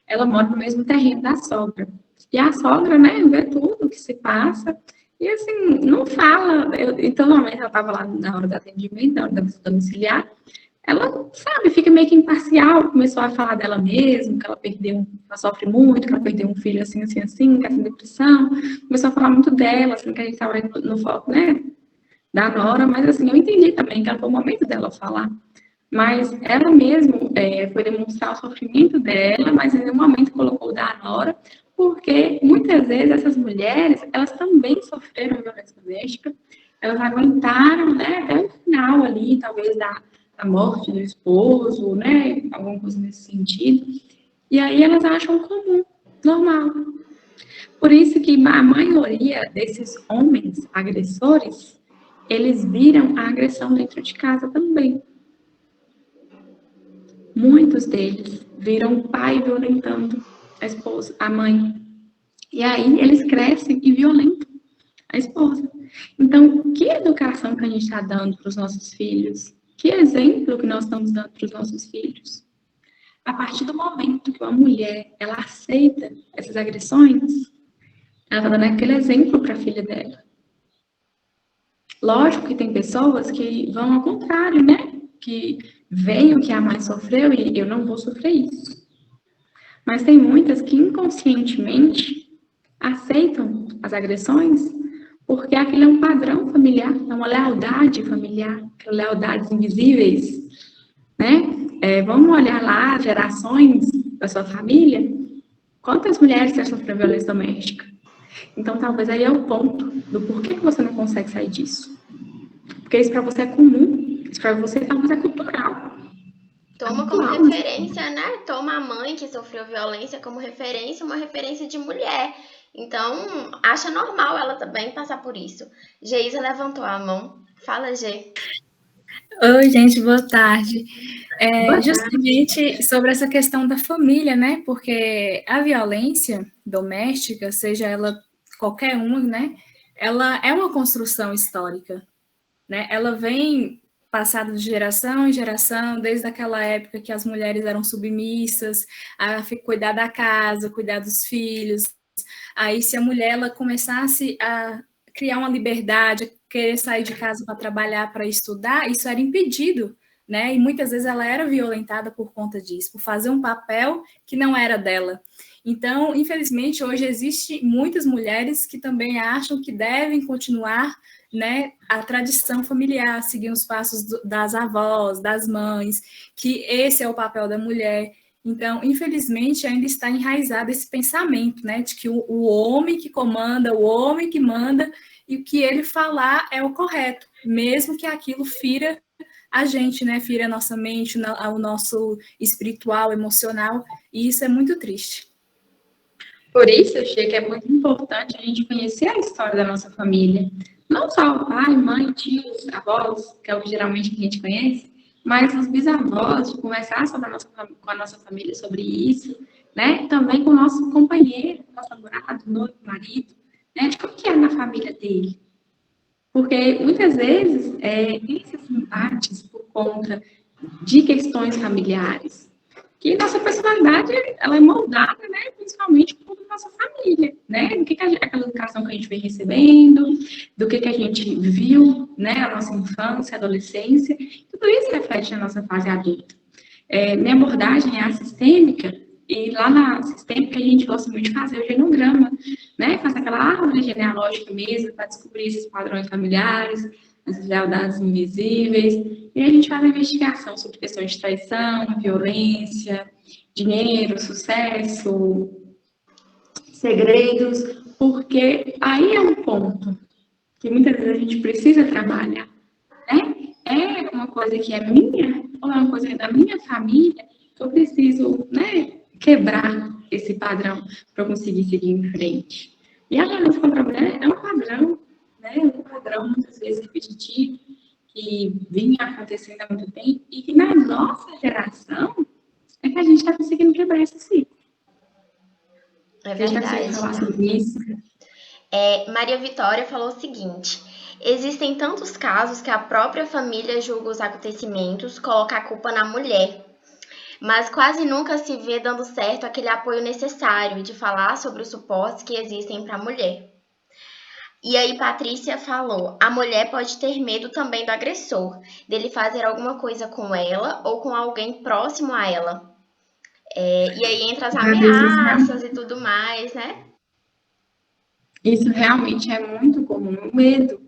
ela mora no mesmo terreno da sogra. E a sogra, né, vê tudo que se passa. E, assim, não fala. Então, normalmente, ela estava lá na hora do atendimento, na hora da visita domiciliar. Ela, sabe, fica meio que imparcial. Começou a falar dela mesma, que ela ela sofre muito, que ela perdeu um filho assim, que ela tem depressão. Começou a falar muito dela, assim, que a gente estava no foco, né, da nora. Mas, assim, eu entendi também que era o momento dela falar. Mas ela mesma foi demonstrar o sofrimento dela, mas em nenhum momento colocou o da nora, porque muitas vezes essas mulheres, elas também sofreram violência doméstica, elas aguentaram, né, até o final ali, talvez da morte do esposo, né, alguma coisa nesse sentido, e aí elas acham comum, normal. Por isso que a maioria desses homens agressores, eles viram a agressão dentro de casa também. Muitos deles viram o pai violentando a esposa, a mãe. E aí eles crescem e violentam a esposa. Então, que educação que a gente está dando para os nossos filhos, Que exemplo que nós estamos dando para os nossos filhos? A partir do momento que uma mulher, ela aceita essas agressões, ela está dando aquele exemplo para a filha dela. Lógico que tem pessoas que vão ao contrário, né? Que veem o que a mãe sofreu e eu não vou sofrer isso. Mas tem muitas que inconscientemente aceitam as agressões porque aquilo é um padrão familiar, é uma lealdade familiar, lealdades invisíveis, né? Vamos olhar lá gerações da sua família, quantas mulheres já sofreram violência doméstica? Então, talvez aí é o ponto do porquê que você não consegue sair disso. Porque isso para você é comum, isso para você talvez é cultural. Toma como referência, né? Toma a mãe que sofreu violência como referência, uma referência de mulher. Então, acha normal ela também passar por isso. Geisa levantou a mão. Fala, Gê. Oi, gente, boa tarde. Justamente sobre essa questão da família, né? Porque a violência doméstica, seja ela qualquer uma, né? Ela é uma construção histórica, né? Ela vem passada de geração em geração, desde aquela época que as mulheres eram submissas, a cuidar da casa, cuidar dos filhos. Aí, se a mulher ela começasse a criar uma liberdade, querer sair de casa para trabalhar, para estudar, isso era impedido, né? E muitas vezes ela era violentada por conta disso, por fazer um papel que não era dela. Então, infelizmente, hoje existem muitas mulheres que também acham que devem continuar, né, a tradição familiar, seguir os passos das avós, das mães, que esse é o papel da mulher. Então, infelizmente, ainda está enraizado esse pensamento, né, de que o homem que comanda, o homem que manda, e o que ele falar é o correto, mesmo que aquilo fira a gente, né, fira a nossa mente, o nosso espiritual, emocional, e isso é muito triste. Por isso, eu achei que é muito importante a gente conhecer a história da nossa família. Não só o pai, mãe, tios, avós, que é o que geralmente a gente conhece, mas os bisavós, de conversar com a nossa família sobre isso, né? Também com o nosso companheiro, nosso namorado, noivo, marido, né? De como que é na família dele. Porque, muitas vezes, tem esses embates por conta de questões familiares. Que nossa personalidade, ela é moldada, né, principalmente por nossa família, né, do que aquela educação que a gente vem recebendo, do que a gente viu, né, a nossa infância, adolescência, tudo isso reflete na nossa fase adulta. Minha abordagem é a sistêmica, e lá na sistêmica a gente gosta muito de fazer o genograma, né, faz aquela árvore genealógica mesmo, para descobrir esses padrões familiares, essas lealdades invisíveis, e a gente faz a investigação sobre questões de traição, violência, dinheiro, sucesso, segredos, porque aí é um ponto que muitas vezes a gente precisa trabalhar, né? É uma coisa que é minha, ou é uma coisa que é da minha família, que eu preciso, né, quebrar esse padrão para eu conseguir seguir em frente. E a violência contra a mulher é um padrão, né, um padrão muitas vezes repetitivo, que vinha acontecendo há muito tempo, e que na nossa geração é que a gente está conseguindo quebrar esse ciclo. É verdade. A gente está falar sobre isso. Maria Vitória falou o seguinte: existem tantos casos que a própria família julga os acontecimentos, coloca a culpa na mulher, mas quase nunca se vê dando certo aquele apoio necessário de falar sobre os suportes que existem para a mulher. E aí Patrícia falou: a mulher pode ter medo também do agressor, dele fazer alguma coisa com ela ou com alguém próximo a ela. E aí entra as ameaças e tudo mais, né? Isso realmente é muito comum, o medo,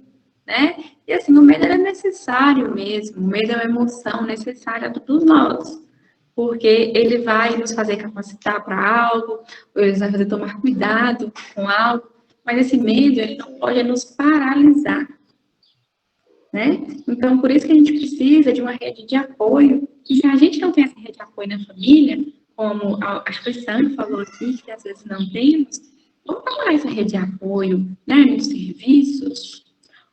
né? E assim, o medo é necessário mesmo, o medo é uma emoção necessária a todos nós, porque ele vai nos fazer capacitar para algo, ou ele vai fazer tomar cuidado com algo, mas esse medo, ele não pode nos paralisar, né? Então, por isso que a gente precisa de uma rede de apoio, e se a gente não tem essa rede de apoio na família, como a Sandra falou aqui, que às vezes não temos, vamos procurar essa rede de apoio, né, nos serviços,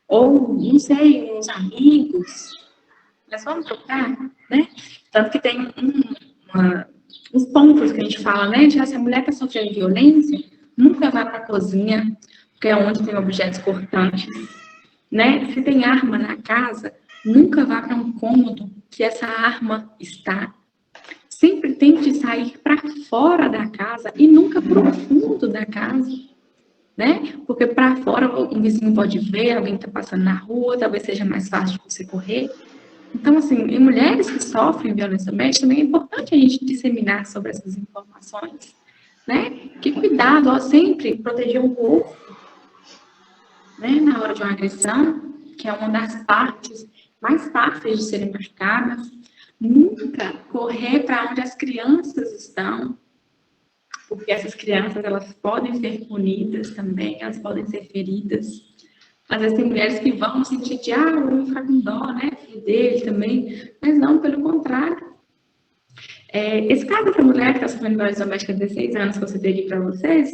ou, não sei, nos amigos, mas vamos procurar, né? Tanto que tem uns pontos que a gente fala, né, de se a mulher está sofrendo violência, nunca vá para a cozinha, porque é onde tem objetos cortantes, né? Se tem arma na casa, Nunca vá para um cômodo que essa arma está. Sempre tente sair para fora da casa e nunca para o fundo da casa, né? Porque para fora um vizinho pode ver, alguém está passando na rua, talvez seja mais fácil de você correr. Então, assim, em mulheres que sofrem violência doméstica, também é importante a gente disseminar sobre essas informações, né? Que cuidado, ó, sempre proteger o corpo, né? Na hora de uma agressão, que é uma das partes mais fáceis de serem machucadas. Nunca correr para onde as crianças estão, porque essas crianças, elas podem ser punidas também, elas podem ser feridas. Às vezes tem mulheres que vão no sentido de, eu vou ficar com dó, né, filho dele também, mas não, pelo contrário. Esse caso dessa mulher que está sofrendo violência doméstica há 16 anos, que eu citei aqui para vocês,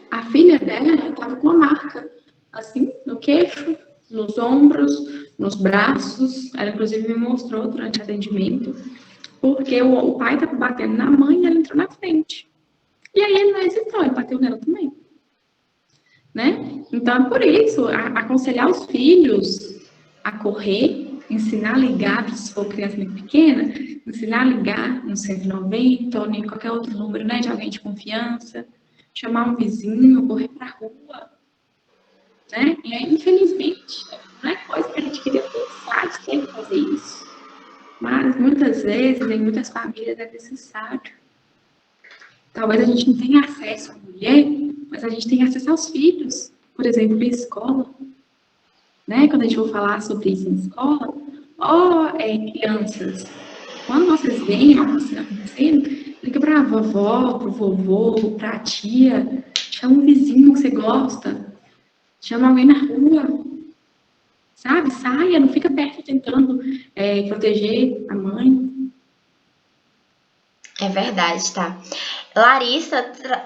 a filha dela estava com uma marca, assim, no queixo, nos ombros, nos braços. Ela, inclusive, me mostrou durante o atendimento, porque o pai estava batendo na mãe e ela entrou na frente. E aí ele não hesitou, ele bateu nela também. Né? Então, é por isso, aconselhar os filhos a correr, ensinar a ligar, se for criança muito pequena, ensinar a ligar no 190 ou em qualquer outro número, né, de alguém de confiança, chamar um vizinho, correr para a rua. Né? E aí, infelizmente, não é coisa que a gente queria pensar de ter que fazer isso. Mas, muitas vezes, em muitas famílias, é necessário. Talvez a gente não tenha acesso à mulher, mas a gente tem acesso aos filhos. Por exemplo, em escola. Né? Quando a gente for falar sobre isso em escola, crianças, quando vocês veem algo assim acontecendo, liga para a vovó, para o vovô, para a tia, chama um vizinho que você gosta, chama alguém na rua, sabe? Saia, não fica perto tentando proteger a mãe. É verdade, tá? Larissa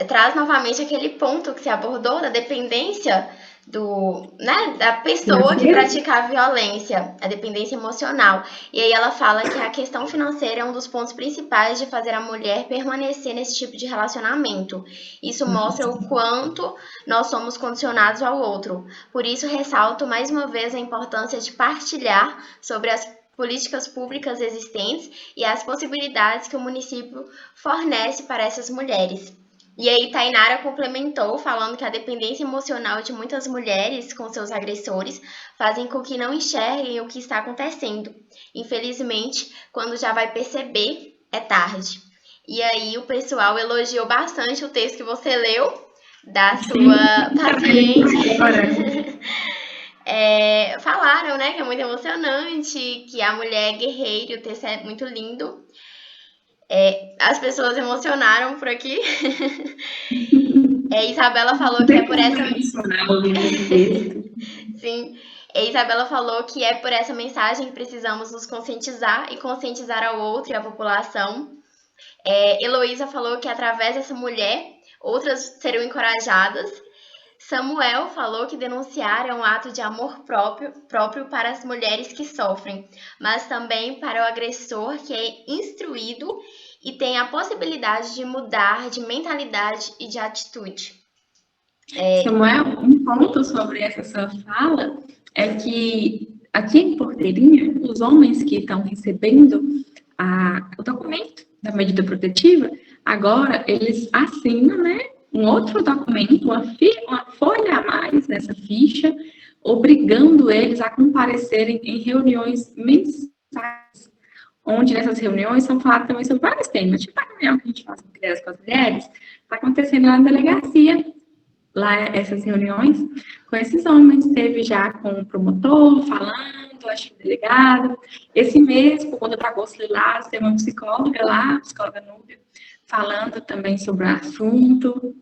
traz novamente aquele ponto que você abordou da dependência da pessoa que pratica a violência, a dependência emocional. E aí ela fala que a questão financeira é um dos pontos principais de fazer a mulher permanecer nesse tipo de relacionamento. Isso mostra o quanto nós somos condicionados ao outro. Por isso, ressalto mais uma vez a importância de partilhar sobre as políticas públicas existentes e as possibilidades que o município fornece para essas mulheres. E aí, Tainara complementou, falando que a dependência emocional de muitas mulheres com seus agressores fazem com que não enxerguem o que está acontecendo. Infelizmente, quando já vai perceber, é tarde. E aí, o pessoal elogiou bastante o texto que você leu da sua paciente. Falaram, né, que é muito emocionante, que a mulher é guerreira, o texto é muito lindo. As pessoas emocionaram por aqui. Isabela falou que é por essa... Sim. Isabela falou que é por essa mensagem que precisamos nos conscientizar e conscientizar ao outro e a população. Heloísa falou que através dessa mulher, outras serão encorajadas. Samuel falou que denunciar é um ato de amor próprio para as mulheres que sofrem, mas também para o agressor que é instruído e tem a possibilidade de mudar de mentalidade e de atitude. Samuel, um ponto sobre essa sua fala é que aqui em Porteirinha, os homens que estão recebendo o documento da medida protetiva, agora eles assinam, né, um outro documento, uma folha a mais nessa ficha, obrigando eles a comparecerem em reuniões mensais, onde nessas reuniões são falados também sobre vários temas, tipo a reunião que a gente faz com as mulheres, está acontecendo lá na delegacia, lá essas reuniões com esses homens, teve já com o promotor falando, acho que o delegado, esse mês, por conta do Agosto Lilás, tem uma psicóloga lá, a psicóloga Núbia, falando também sobre o assunto.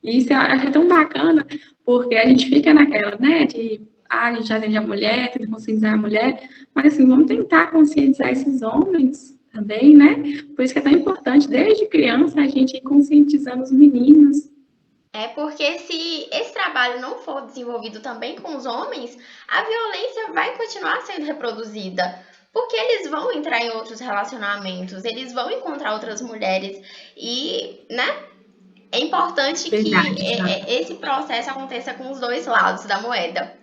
E isso eu acho tão bacana, porque a gente fica naquela, né, de a gente já atende a mulher, tem que conscientizar a mulher, mas assim, vamos tentar conscientizar esses homens também, né? Por isso que é tão importante, desde criança, a gente ir conscientizando os meninos. Porque se esse trabalho não for desenvolvido também com os homens, a violência vai continuar sendo reproduzida. Porque eles vão entrar em outros relacionamentos, eles vão encontrar outras mulheres e, né? É importante que esse processo aconteça com os dois lados da moeda.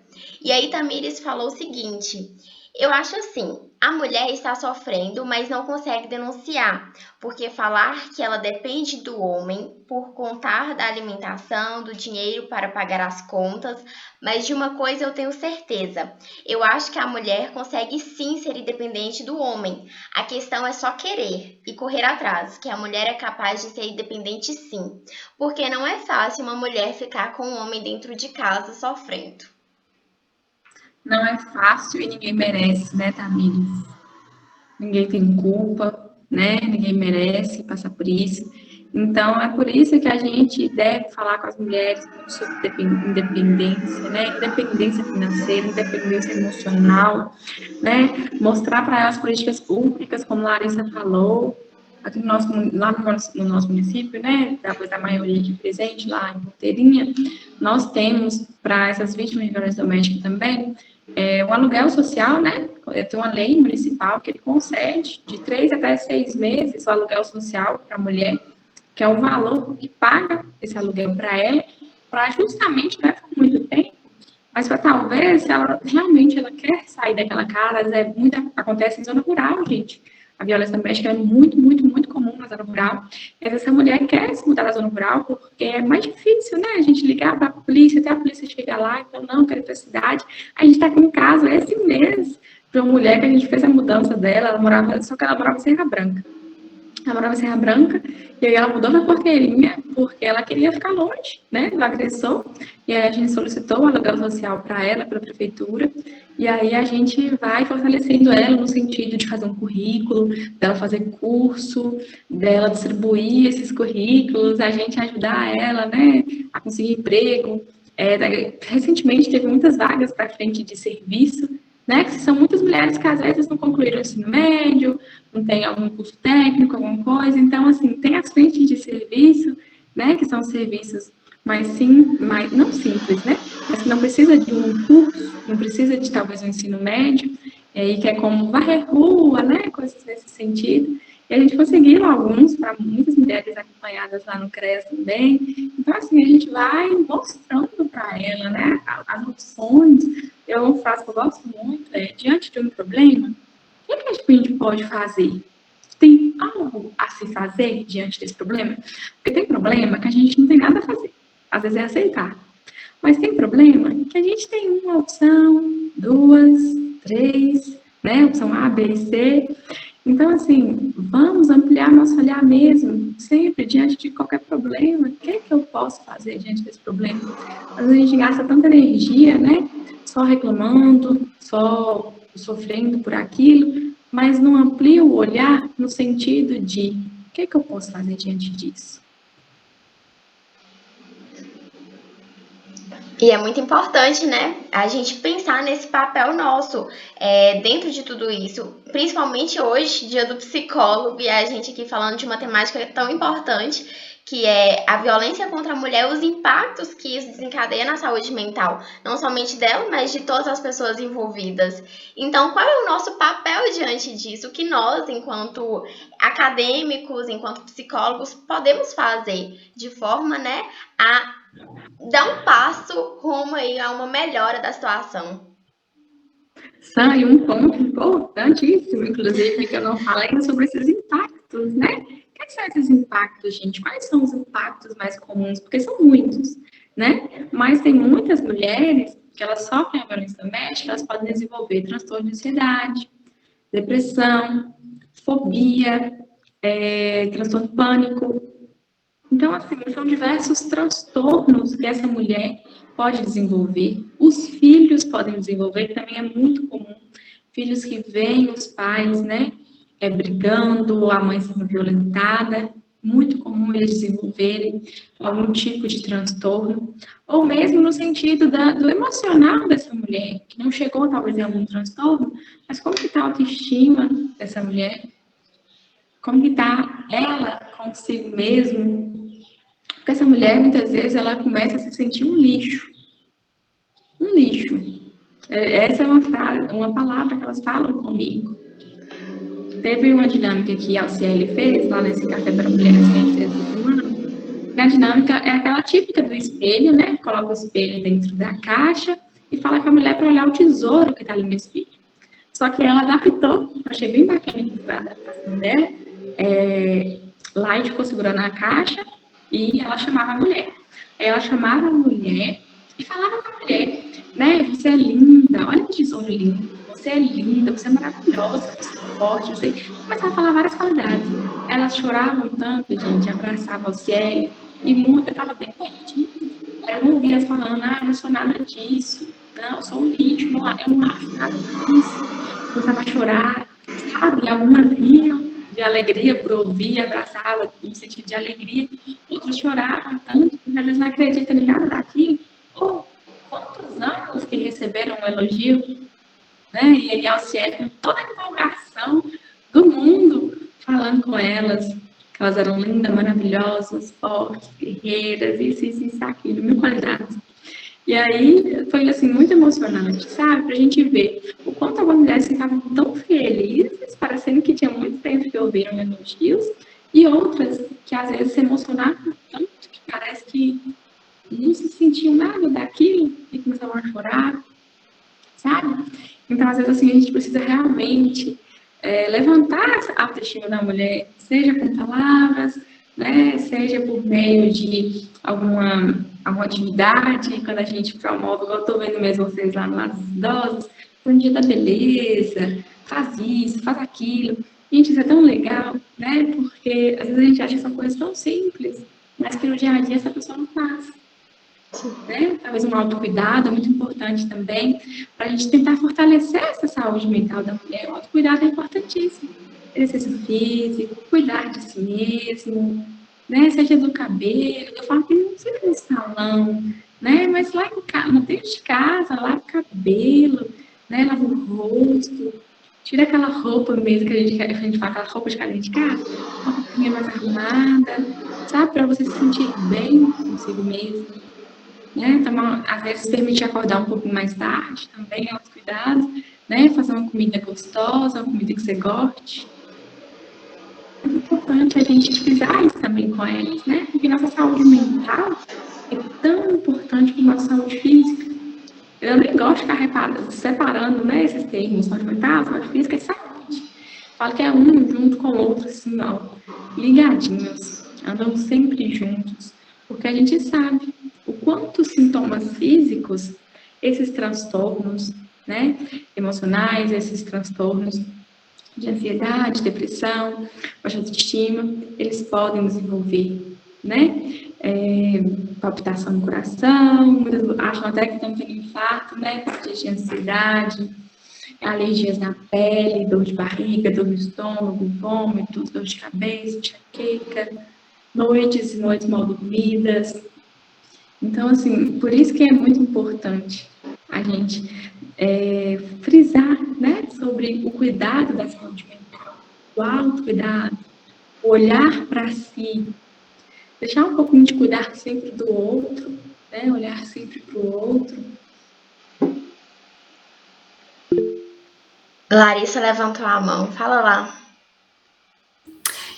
E aí, Tamires falou o seguinte, Eu acho assim, a mulher está sofrendo, mas não consegue denunciar, porque falar que ela depende do homem por contar da alimentação, do dinheiro para pagar as contas, mas de uma coisa eu tenho certeza, eu acho que a mulher consegue sim ser independente do homem. A questão é só querer e correr atrás, que a mulher é capaz de ser independente sim, porque não é fácil uma mulher ficar com um homem dentro de casa sofrendo. Não é fácil e ninguém merece, né, Tamires? Ninguém tem culpa, né? Ninguém merece passar por isso. Então, é por isso que a gente deve falar com as mulheres sobre independência, né? Independência financeira, independência emocional, né? Mostrar para elas políticas públicas, como a Larissa falou, aqui no nosso, lá no nosso município, né? Depois da maioria aqui presente, lá em Porteirinha, nós temos, para essas vítimas de violência doméstica também, o aluguel social, né? Tem uma lei municipal que ele concede de 3 até 6 meses o aluguel social para a mulher, que é o valor que paga esse aluguel para ela, para justamente, não é por muito tempo, mas para talvez, se ela realmente ela quer sair daquela casa, acontece em zona rural, gente. A violência doméstica é muito, muito, muito comum na zona rural. E essa mulher quer se mudar da zona rural porque é mais difícil, né? A gente ligar para a polícia, até a polícia chegar lá, então não, quero ir para a cidade. A gente está com um caso esse mês de uma mulher que a gente fez a mudança dela, só que ela morava em Serra Branca. Ela morava em Serra Branca, e aí ela mudou para Porteirinha, porque ela queria ficar longe, né, do agressor, e aí a gente solicitou o aluguel social para ela, pela prefeitura, e aí a gente vai fortalecendo ela no sentido de fazer um currículo, dela fazer curso, dela distribuir esses currículos, a gente ajudar ela, né, a conseguir emprego. Recentemente teve muitas vagas para frente de serviço, né, que são muitas mulheres que às vezes não concluíram o ensino médio, não tem algum curso técnico, alguma coisa, então, assim, tem as frentes de serviço, né, que são serviços não simples, né, mas que não precisa de um curso, não precisa de talvez um ensino médio, e que é como varrer rua, né, coisas nesse sentido, e a gente conseguiu alguns para muitas mulheres acompanhadas lá no CREAS também, então, assim, a gente vai mostrando para ela, né, as opções. Uma frase que eu gosto muito diante de um problema, o que a gente pode fazer? Tem algo a se fazer diante desse problema? Porque tem problema que a gente não tem nada a fazer. Às vezes é aceitar. Mas tem problema que a gente tem uma opção, 2, 3, né? Opção A, B e C. Então, assim, vamos ampliar nosso olhar mesmo, sempre, diante de qualquer problema. O que eu posso fazer diante desse problema? Às vezes a gente gasta tanta energia, né? Só reclamando, só sofrendo por aquilo, mas não amplia o olhar no sentido de o que eu posso fazer diante disso? E é muito importante, né, a gente pensar nesse papel nosso dentro de tudo isso, principalmente hoje, dia do psicólogo, e a gente aqui falando de uma temática tão importante, que é a violência contra a mulher, os impactos que isso desencadeia na saúde mental, não somente dela, mas de todas as pessoas envolvidas. Então, qual é o nosso papel diante disso? O que nós, enquanto acadêmicos, enquanto psicólogos, podemos fazer de forma, né, a dar um passo rumo aí a uma melhora da situação? E um ponto importantíssimo, inclusive, que eu não falei, é sobre esses impactos, né? O que são esses impactos, gente? Quais são os impactos mais comuns? Porque são muitos, né? Mas tem muitas mulheres que elas sofrem a violência doméstica, elas podem desenvolver transtorno de ansiedade, depressão, fobia, transtorno de pânico. Então, assim, são diversos transtornos que essa mulher pode desenvolver. Os filhos podem desenvolver, que também é muito comum. Filhos que veem os pais, né, brigando, a mãe sendo violentada. Muito comum eles desenvolverem algum tipo de transtorno. Ou mesmo no sentido do emocional dessa mulher, que não chegou talvez em algum transtorno, mas como que está a autoestima dessa mulher? Como que está ela consigo mesmo? Porque essa mulher, muitas vezes, ela começa a se sentir um lixo. Um lixo. Essa é uma palavra que elas falam comigo. Teve uma dinâmica que a Alciele fez, lá nesse Café para Mulheres que a gente fez no semana. A dinâmica é aquela típica do espelho, né? Coloca o espelho dentro da caixa e fala com a mulher para olhar o tesouro que está ali no espelho. Só que ela adaptou, achei bem bacana a adaptação dela. Light ficou segurando a caixa e ela chamava a mulher. Aí ela chamava a mulher e falava com a mulher, né? Você é linda, olha que tesouro lindo. Você é linda, você é maravilhosa, você é forte, você... Começava a falar várias qualidades. Elas choravam tanto, gente, abraçavam o cielo, e muito, eu estava bem pertinho. Eu não ouvia elas falando, eu não sou nada disso, não, eu sou um lixo, eu não acho nada disso. Começava a chorar, sabe? E algumas riam de alegria por ouvir, abraçava no sentido de alegria. Outros choravam tanto, porque às vezes não acreditam em nada daquilo. Ou quantos anos que receberam um elogio, né? E ele ao cielo com toda a empolgação do mundo, falando com elas, que elas eram lindas, maravilhosas, fortes, guerreiras, isso, aquilo, mil qualidades. E aí foi assim muito emocionante, sabe? Pra gente ver o quanto algumas mulheres ficavam tão felizes, parecendo que tinha muito tempo que ouviram elogios, e outras que às vezes se emocionavam tanto que parece que não se sentiam nada daquilo e começavam a chorar, sabe? Então, às vezes, assim, a gente precisa realmente levantar a autoestima da mulher, seja com palavras, né, seja por meio de alguma atividade, quando a gente promove, eu estou vendo mesmo vocês lá no lado dos idosos, um dia da beleza, faz isso, faz aquilo. Gente, isso é tão legal, né, porque às vezes a gente acha que são coisas tão simples, mas que no dia a dia essa pessoa não faz. Né? Talvez um autocuidado é muito importante também, para a gente tentar fortalecer essa saúde mental da mulher. O autocuidado é importantíssimo. Exercício físico, cuidar de si mesmo, né? Seja do cabelo. Eu falo que não precisa no salão, né? Mas lá em casa, dentro de casa, lava o cabelo, né? Lava o rosto, tira aquela roupa mesmo que a gente fala, aquela roupa de cara de casa, uma roupinha mais arrumada, sabe? Para você se sentir bem consigo mesmo. Né? Então, às vezes, permitir acordar um pouco mais tarde também, autocuidado, né? Fazer uma comida gostosa, uma comida que você goste. É importante a gente frisar isso também com elas, né? Porque nossa saúde mental é tão importante como nossa saúde física. Eu nem gosto de ficar separando, né, esses termos, saúde mental, saúde física e saúde. Falo que é um junto com o outro, assim, ó, ligadinhos, andam sempre juntos, porque a gente sabe o quanto sintomas físicos, esses transtornos, né, emocionais, esses transtornos de ansiedade, depressão, baixa autoestima, eles podem desenvolver, né, palpitação no coração, muitas acham até que estão tendo infarto, né, por causa de ansiedade, alergias na pele, dor de barriga, dor no estômago, vômito, dor de cabeça, enxaqueca, noites e noites mal dormidas. Então, assim, por isso que é muito importante a gente frisar, né, sobre o cuidado da saúde mental, o autocuidado, o olhar para si, deixar um pouquinho de cuidar sempre do outro, né, olhar sempre para o outro. Larissa levantou a mão, fala lá.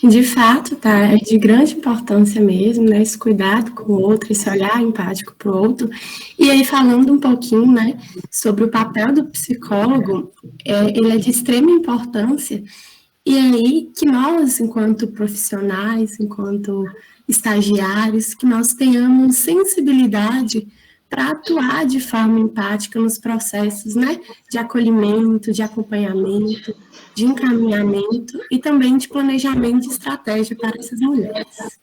De fato, tá, é de grande importância mesmo, né, esse cuidado com o outro, esse olhar empático para o outro. E aí, falando um pouquinho, né, sobre o papel do psicólogo, ele é de extrema importância, e aí que nós, enquanto profissionais, enquanto estagiários, que nós tenhamos sensibilidade para atuar de forma empática nos processos, né, de acolhimento, de acompanhamento, de encaminhamento e também de planejamento de estratégia para essas mulheres.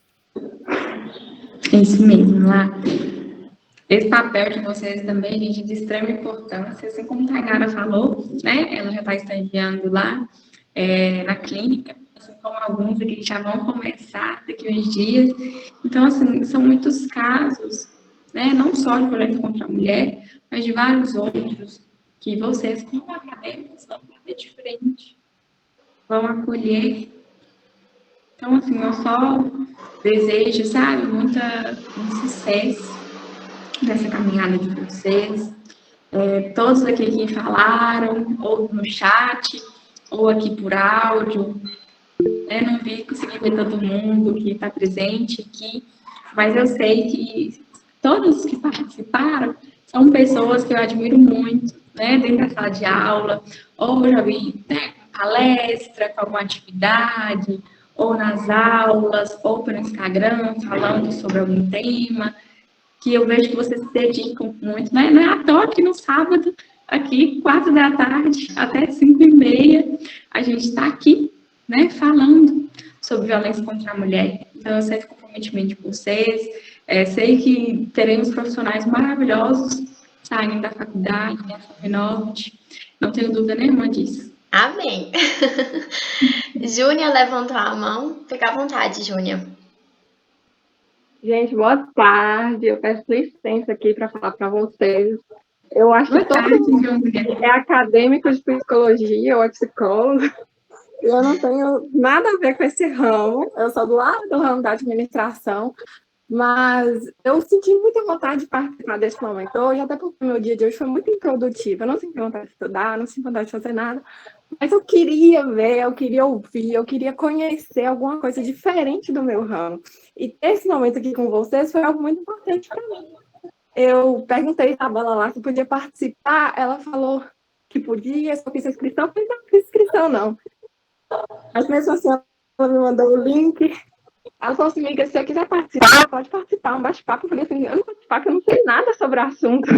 É isso mesmo, lá. Esse papel de vocês também, gente, de extrema importância, assim como a Tainara falou, né, ela já está estagiando lá na clínica, assim como alguns aqui que já vão começar daqui a uns dias. Então, assim, são muitos casos, né, não só de violência contra a mulher, mas de vários outros, que vocês, como acadêmicos, vão fazer diferente, vão acolher. Então, assim, eu só desejo, sabe, muito sucesso nessa caminhada de vocês. Todos aqui que falaram, ou no chat, ou aqui por áudio, não consegui ver todo mundo que está presente aqui, mas eu sei que todos que participaram são pessoas que eu admiro muito, né, dentro da sala de aula, ou já vi, né, palestra, com alguma atividade, ou nas aulas, ou pelo Instagram, falando sobre algum tema, que eu vejo que vocês se dedicam muito, né? Não é à toa que no sábado, aqui, 4 da tarde, até 5h30, a gente está aqui, né, falando sobre violência contra a mulher. Então, eu sei o comprometimento de vocês, sei que teremos profissionais maravilhosos saindo da faculdade, né, Norte, não tenho dúvida nenhuma disso. Amém. Júnia levantou a mão, fica à vontade, Júnia. Gente, boa tarde. Eu peço licença aqui para falar para vocês. Eu acho que todo mundo é acadêmico de psicologia ou é psicólogo. Eu não tenho nada a ver com esse ramo. Eu sou do lado do ramo da administração. Mas eu senti muita vontade de participar desse momento hoje, até porque o meu dia de hoje foi muito improdutivo. Eu não senti vontade de estudar, não senti vontade de fazer nada. Mas eu queria ver, eu queria ouvir, eu queria conhecer alguma coisa diferente do meu ramo. E ter esse momento aqui com vocês foi algo muito importante para mim. Eu perguntei a Isabela lá se podia participar, ela falou que podia, só fiz a inscrição, eu falei, não fiz inscrição não. Mas mesmo assim, ela me mandou o link. Ela falou assim, amiga, se você quiser participar, pode participar, um bate-papo. Eu falei assim, eu não vou participar, porque eu não sei nada sobre o assunto.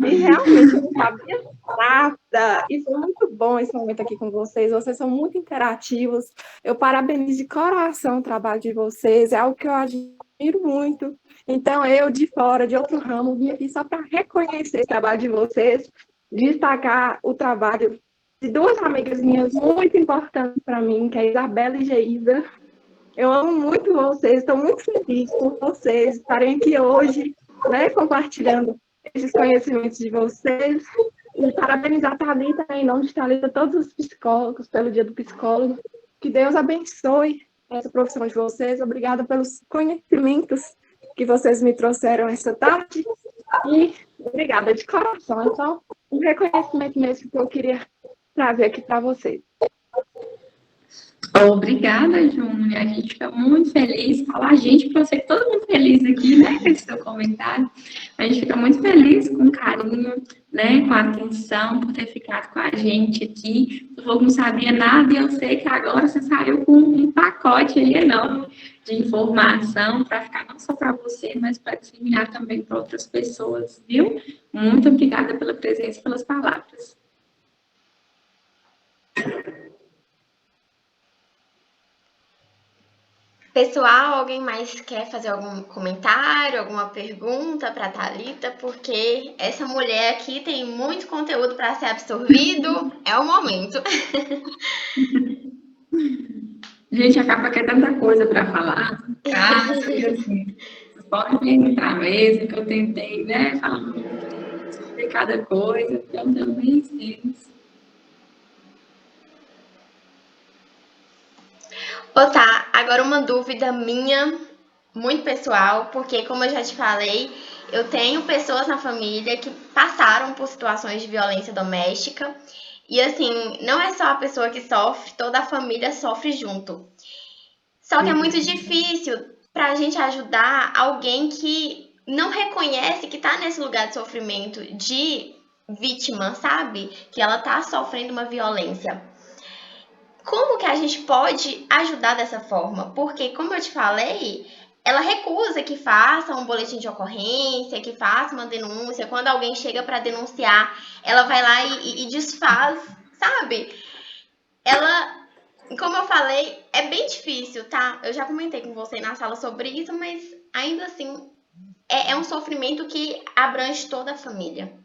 E realmente eu não sabia nada. E foi muito bom esse momento aqui com vocês. Vocês são muito interativos. Eu parabenizo de coração o trabalho de vocês. É algo que eu admiro muito. Então, eu, de fora, de outro ramo, vim aqui só para reconhecer o trabalho de vocês, destacar o trabalho de duas amigas minhas muito importantes para mim, que é a Isabela e Geisa. Eu amo muito vocês, estou muito feliz por vocês estarem aqui hoje, né, compartilhando esses conhecimentos de vocês. E parabenizar a Thalita, em nome de Thalita, todos os psicólogos, pelo Dia do Psicólogo. Que Deus abençoe essa profissão de vocês. Obrigada pelos conhecimentos que vocês me trouxeram essa tarde. E obrigada de coração. Então, um reconhecimento mesmo que eu queria trazer aqui para vocês. Obrigada, Júnia. A gente fica muito feliz. Falar a gente, porque eu sei que todo mundo feliz aqui, né, com esse seu comentário. A gente fica muito feliz, com carinho, né, com atenção, por ter ficado com a gente aqui. Eu não sabia nada e eu sei que agora você saiu com um pacote aí enorme de informação para ficar não só para você, mas para disseminar também para outras pessoas, viu? Muito obrigada pela presença e pelas palavras. Pessoal, alguém mais quer fazer algum comentário, alguma pergunta para a Thalita? Porque essa mulher aqui tem muito conteúdo para ser absorvido. É o momento. Gente, acaba que é tanta coisa para falar. Cara, assim, vocês podem entrar mesmo, que eu tentei, né, falar sobre cada coisa, eu não nem sei. Tá, agora uma dúvida minha, muito pessoal, porque como eu já te falei, eu tenho pessoas na família que passaram por situações de violência doméstica e assim, não é só a pessoa que sofre, toda a família sofre junto. Só que é muito difícil pra gente ajudar alguém que não reconhece que tá nesse lugar de sofrimento de vítima, sabe? Que ela tá sofrendo uma violência. Como que a gente pode ajudar dessa forma? Porque, como eu te falei, ela recusa que faça um boletim de ocorrência, que faça uma denúncia. Quando alguém chega para denunciar, ela vai lá e desfaz, sabe? Ela, como eu falei, é bem difícil, tá? Eu já comentei com você na sala sobre isso, mas ainda assim, é um sofrimento que abrange toda a família.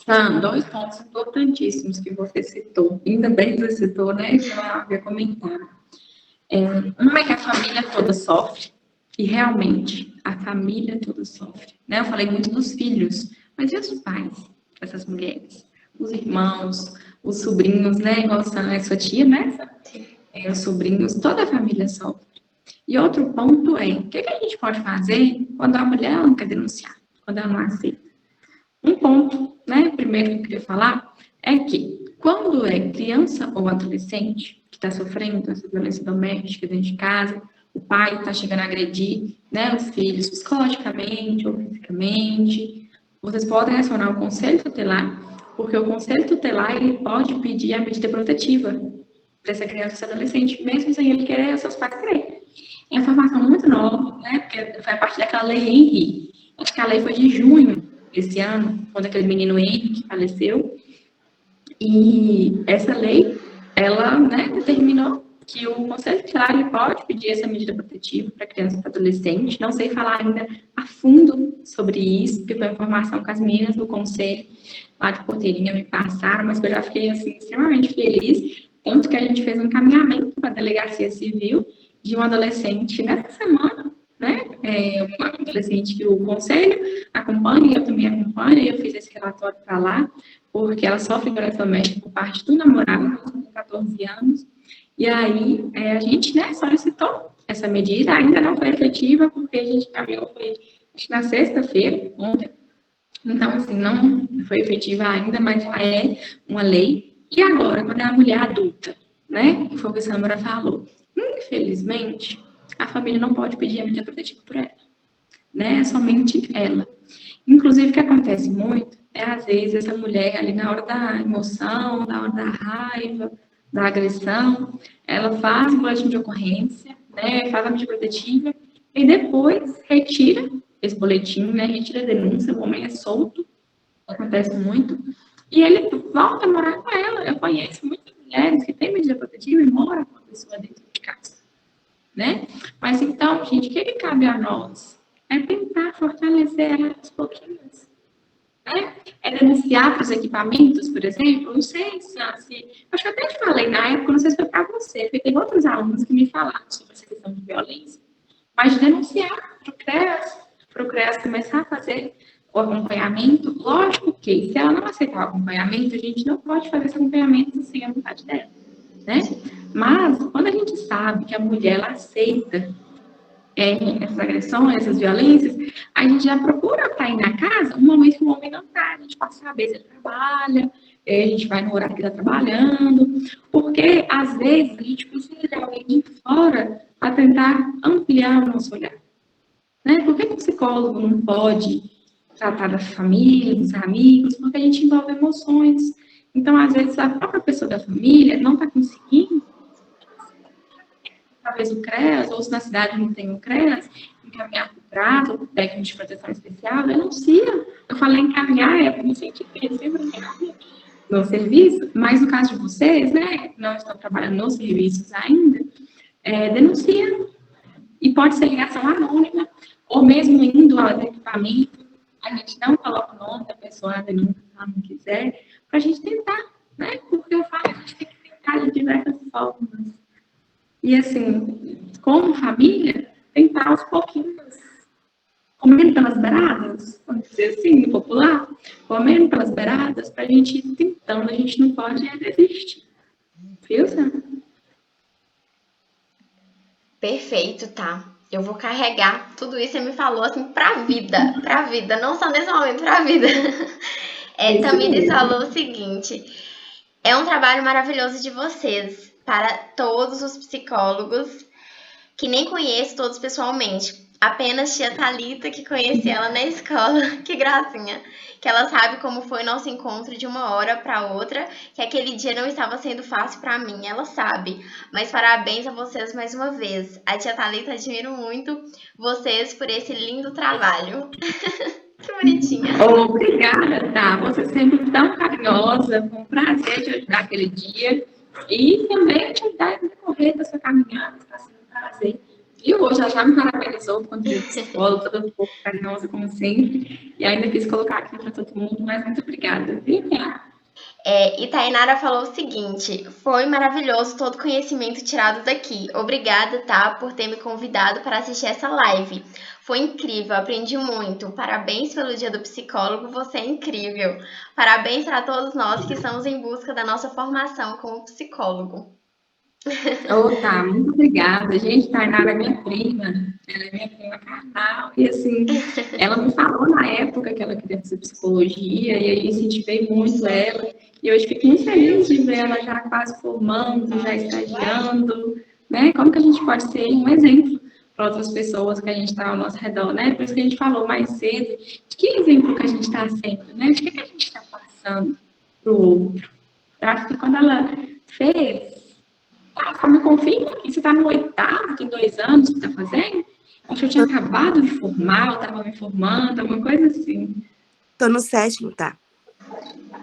São dois pontos importantíssimos que você citou. Ainda bem que você citou, né? Que eu havia comentado. Uma é que a família toda sofre, e realmente a família toda sofre. Né? Eu falei muito dos filhos, mas e os pais dessas mulheres? Os irmãos, os sobrinhos, né? Igual a sua tia, né? Os sobrinhos, toda a família sofre. E outro ponto é, o que a gente pode fazer quando a mulher não quer denunciar, quando ela não aceita? Um ponto, né, primeiro que eu queria falar, é que quando é criança ou adolescente que está sofrendo essa violência doméstica dentro de casa, o pai está chegando a agredir, né, os filhos psicologicamente ou fisicamente, vocês podem acionar o conselho tutelar, porque o conselho tutelar, ele pode pedir a medida protetiva para essa criança ou adolescente, mesmo sem ele querer, os seus pais quererem. É uma informação muito nova, né? Porque foi a partir daquela lei Henry. Acho que a lei foi de junho desse ano, quando aquele menino Henry faleceu. E essa lei, ela, né, determinou que o Conselho Tutelar pode pedir essa medida protetiva para criança e para adolescente. Não sei falar ainda a fundo sobre isso, porque foi a informação que as meninas do Conselho lá de Porteirinha me passaram, mas eu já fiquei, assim, extremamente feliz, tanto que a gente fez um encaminhamento para a Delegacia Civil de um adolescente nessa semana, né? Um adolescente que o Conselho acompanha, eu também acompanho, eu fiz esse relatório para lá, porque ela sofre violência doméstica por parte do namorado, com 14 anos, e aí a gente, né, solicitou essa medida, ainda não foi efetiva, porque a gente caminhou, foi acho que na sexta-feira, ontem, então, assim, não foi efetiva ainda, mas já é uma lei. E agora, quando é a mulher adulta, né, que foi o que a Samara falou, infelizmente, a família não pode pedir a medida protetiva por ela, né, é somente ela. Inclusive, o que acontece muito é, às vezes, essa mulher ali na hora da emoção, na hora da raiva, da agressão, ela faz o boletim de ocorrência, né, faz a medida protetiva, e depois retira esse boletim, né, retira a denúncia, o homem é solto, acontece muito, e ele volta a morar com ela. Eu conheço muitas mulheres que têm medida protetiva e moram com a pessoa dentro de casa, né? Mas então, gente, o que cabe a nós? É tentar fortalecer ela aos pouquinhos, né? É denunciar para os equipamentos, por exemplo, não sei se acho que eu até te falei na época, não sei se foi para você, porque tem outros alunos que me falaram sobre essa questão de violência, mas de denunciar para o CREAS começar a fazer o acompanhamento. Lógico que, se ela não aceitar o acompanhamento, a gente não pode fazer esse acompanhamento sem a vontade dela, né? Mas, quando a gente sabe que a mulher, ela aceita essas agressões, essas violências, a gente já procura estar na casa um momento que o homem não está. A gente passa a saber se ele trabalha, a gente vai no horário que ele está trabalhando, porque, às vezes, a gente precisa de alguém de fora para tentar ampliar o nosso olhar. Né? Por que o psicólogo não pode tratar da família, dos amigos? Porque a gente envolve emoções. Então, às vezes, a própria pessoa da família não está conseguindo, talvez o CREAS, ou se na cidade não tem o CREAS, encaminhar para o prazo, ou para o técnico de proteção especial, denuncia. Eu falei encaminhar, no sentido que receba no serviço, mas no caso de vocês, né, não estão trabalhando nos serviços ainda, denuncia. E pode ser ligação anônima, ou mesmo indo ao equipamento, a gente não coloca o nome da pessoa na denúncia, se ela não quiser, para a gente tentar, né? Porque eu falo, a gente tem que tentar de diversas formas. E assim, como família, tentar aos pouquinhos, comendo pelas beiradas, vamos dizer assim, no popular, comendo pelas beiradas, para a gente ir tentando, a gente não pode desistir. Viu, Sam? Perfeito, tá? Eu vou carregar tudo isso que você me falou, assim, pra vida, não só nesse momento, pra vida. Tamires falou o seguinte, é um trabalho maravilhoso de vocês, para todos os psicólogos, que nem conheço todos pessoalmente, apenas tia Thalita, que conheci ela na escola, que gracinha, que ela sabe como foi nosso encontro de uma hora para outra, que aquele dia não estava sendo fácil para mim, ela sabe, mas parabéns a vocês mais uma vez. A tia Thalita, admiro muito vocês por esse lindo trabalho. Que bonitinha. Obrigada, tá? Você sempre tão carinhosa, foi um prazer te ajudar aquele dia e também te ajudar a decorrer da sua caminhada, está sendo um prazer. E hoje ela já me parabenizou quando eu psicóloga, toda um pouco carinhosa, como sempre. E ainda quis colocar aqui para todo mundo, mas muito obrigada. E Tainara falou o seguinte, foi maravilhoso todo o conhecimento tirado daqui. Obrigada, tá, por ter me convidado para assistir essa live. Foi incrível, aprendi muito. Parabéns pelo Dia do Psicólogo, você é incrível. Parabéns para todos nós que estamos em busca da nossa formação como psicólogo. Tá, muito obrigada. Gente, Tainara é minha prima, ela é minha prima carnal, e assim, ela me falou na época que ela queria fazer psicologia, e aí incentivei muito ela, e hoje fico muito feliz de ver ela já quase formando, já estagiando, né? Como que a gente pode ser um exemplo para outras pessoas que a gente está ao nosso redor, né? Por isso que a gente falou mais cedo, de que exemplo que a gente está sendo, né? De que a gente está passando para o outro. Eu acho que quando ela fez, só me confirma que você está no 8º, tem 2 anos que está fazendo? Acho que eu tinha acabado de formar, eu estava me formando, alguma coisa assim. Tô no 7º, tá?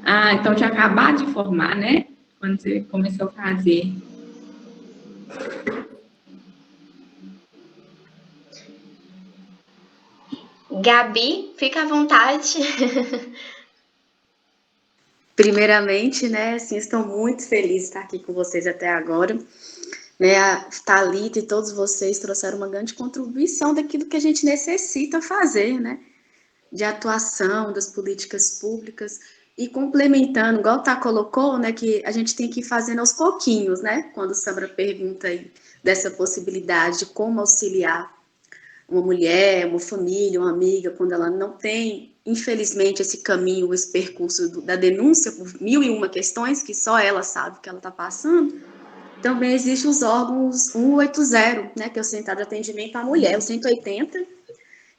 Ah, então eu tinha acabado de formar, né? Quando você começou a fazer. Gabi, fica à vontade. Primeiramente, né, assim, estou muito feliz de estar aqui com vocês até agora. Né, a Thalita e todos vocês trouxeram uma grande contribuição daquilo que a gente necessita fazer, né, de atuação das políticas públicas e complementando, igual a Tá colocou, né, que a gente tem que ir fazendo aos pouquinhos, né, quando o Sandra pergunta aí dessa possibilidade de como auxiliar uma mulher, uma família, uma amiga, quando ela não tem, infelizmente, esse caminho, esse percurso da denúncia por 1001 questões, que só ela sabe que ela está passando. Também existem os órgãos 180, né, que é o Centro de Atendimento à Mulher, o 180,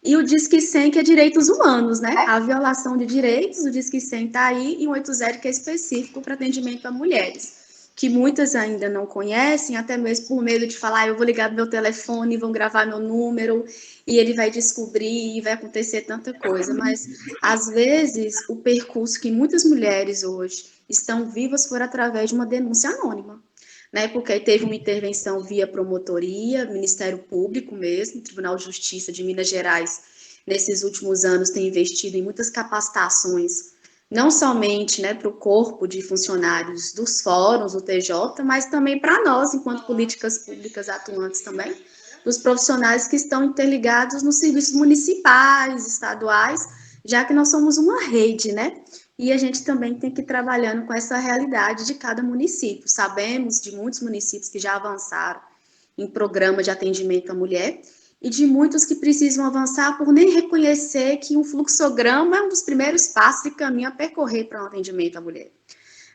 e o Disque 100, que é Direitos Humanos, né, a violação de direitos, o Disque 100 está aí, e o 180, que é específico para atendimento a mulheres, que muitas ainda não conhecem, até mesmo por medo de falar, eu vou ligar meu telefone, vão gravar meu número, e ele vai descobrir, e vai acontecer tanta coisa, mas, às vezes, o percurso que muitas mulheres hoje estão vivas foi através de uma denúncia anônima, né, porque teve uma intervenção via promotoria, Ministério Público mesmo, Tribunal de Justiça de Minas Gerais, nesses últimos anos tem investido em muitas capacitações, não somente, né, para o corpo de funcionários dos fóruns, do TJ, mas também para nós, enquanto políticas públicas atuantes também, dos profissionais que estão interligados nos serviços municipais, estaduais, já que nós somos uma rede, né? E a gente também tem que ir trabalhando com essa realidade de cada município. Sabemos de muitos municípios que já avançaram em programa de atendimento à mulher, e de muitos que precisam avançar por nem reconhecer que um fluxograma é um dos primeiros passos e caminho a percorrer para um atendimento à mulher.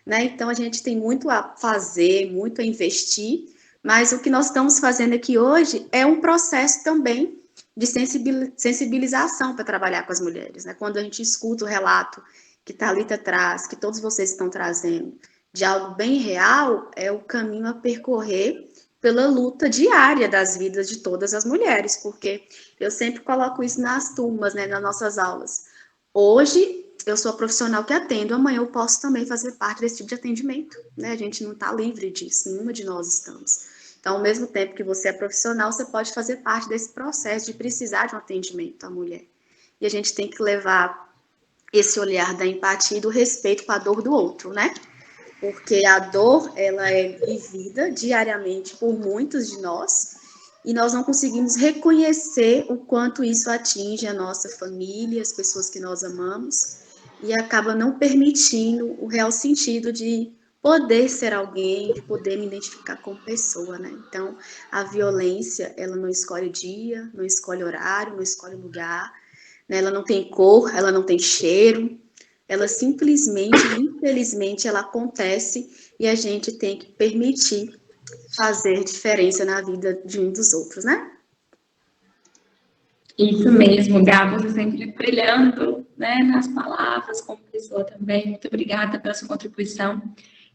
Né? Então, a gente tem muito a fazer, muito a investir, mas o que nós estamos fazendo aqui hoje é um processo também de sensibilização para trabalhar com as mulheres. Né? Quando a gente escuta o relato que Thalita traz, que todos vocês estão trazendo, de algo bem real, é o caminho a percorrer pela luta diária das vidas de todas as mulheres, porque eu sempre coloco isso nas turmas, né, nas nossas aulas. Hoje, eu sou a profissional que atendo, amanhã eu posso também fazer parte desse tipo de atendimento, né, a gente não está livre disso, nenhuma de nós estamos. Então, ao mesmo tempo que você é profissional, você pode fazer parte desse processo de precisar de um atendimento à mulher. E a gente tem que levar esse olhar da empatia e do respeito com a dor do outro, né? Porque a dor, ela é vivida diariamente por muitos de nós, e nós não conseguimos reconhecer o quanto isso atinge a nossa família, as pessoas que nós amamos, e acaba não permitindo o real sentido de poder ser alguém, de poder me identificar como pessoa, né? Então, a violência, ela não escolhe dia, não escolhe horário, não escolhe lugar, né? Ela não tem cor, ela não tem cheiro, ela simplesmente, infelizmente, ela acontece e a gente tem que permitir fazer diferença na vida de um dos outros, né? Isso mesmo, Gá, você sempre brilhando, né, nas palavras, como pessoa também. Muito obrigada pela sua contribuição.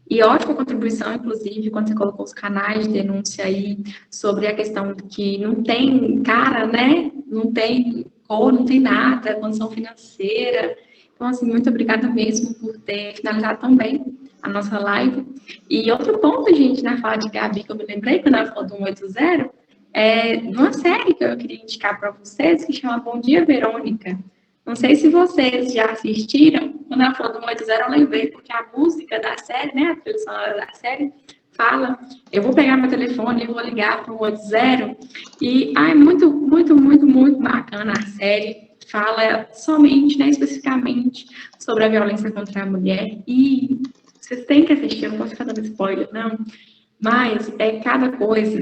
E ótima contribuição, inclusive, quando você colocou os canais de denúncia aí, sobre a questão que não tem cara, né? Não tem cor, não tem nada, condição financeira. Então, assim, muito obrigada mesmo por ter finalizado tão bem a nossa live. E outro ponto, gente, na fala de Gabi, que eu me lembrei, quando ela falou do 180, é de uma série que eu queria indicar para vocês, que chama Bom Dia, Verônica. Não sei se vocês já assistiram. Quando ela falou do 180, eu lembrei, porque a música da série, né, a trilha sonora da série, fala, eu vou pegar meu telefone e vou ligar para o 180. E é muito, muito, muito, muito bacana a série. Fala somente, né, especificamente, sobre a violência contra a mulher. E vocês têm que assistir, eu não posso ficar dando spoiler, não. Mas é cada coisa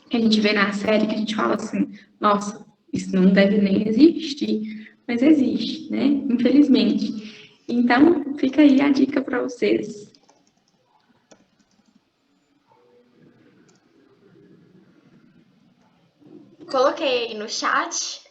que a gente vê na série que a gente fala assim, nossa, isso não deve nem existir. Mas existe, né? Infelizmente. Então, fica aí a dica para vocês. coloquei aí no chat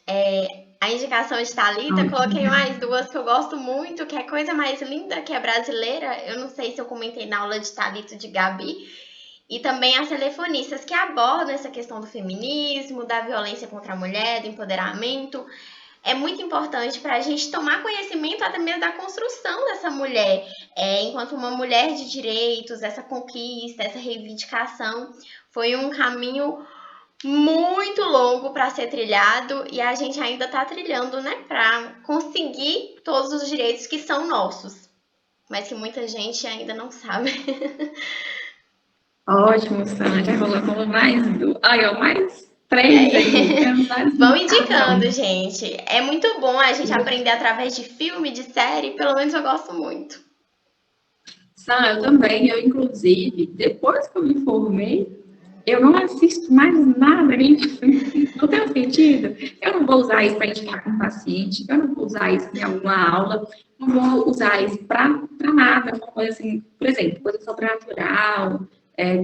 a indicação de Thalita, coloquei mais duas que eu gosto muito, que é Coisa Mais Linda, que é brasileira. Eu não sei se eu comentei na aula de Thalita de Gabi. E também as telefonistas, que abordam essa questão do feminismo, da violência contra a mulher, do empoderamento. É muito importante para a gente tomar conhecimento até mesmo da construção dessa mulher, enquanto uma mulher de direitos, essa conquista, essa reivindicação. Foi um caminho muito longo para ser trilhado e a gente ainda está trilhando, né, para conseguir todos os direitos que são nossos, mas que muita gente ainda não sabe. Ótimo, Sandra. Já colocou mais do. Ai, ó, mais 3 aí. Vão indicando, gente. É muito bom a gente aprender através de filme, de série, pelo menos eu gosto muito. Sam, eu também. Eu, inclusive, depois que eu me formei, eu não assisto mais nada, não tem sentido. Eu não vou usar isso para indicar com o paciente, eu não vou usar isso em alguma aula, não vou usar isso para nada, uma coisa assim, por exemplo, coisa sobrenatural,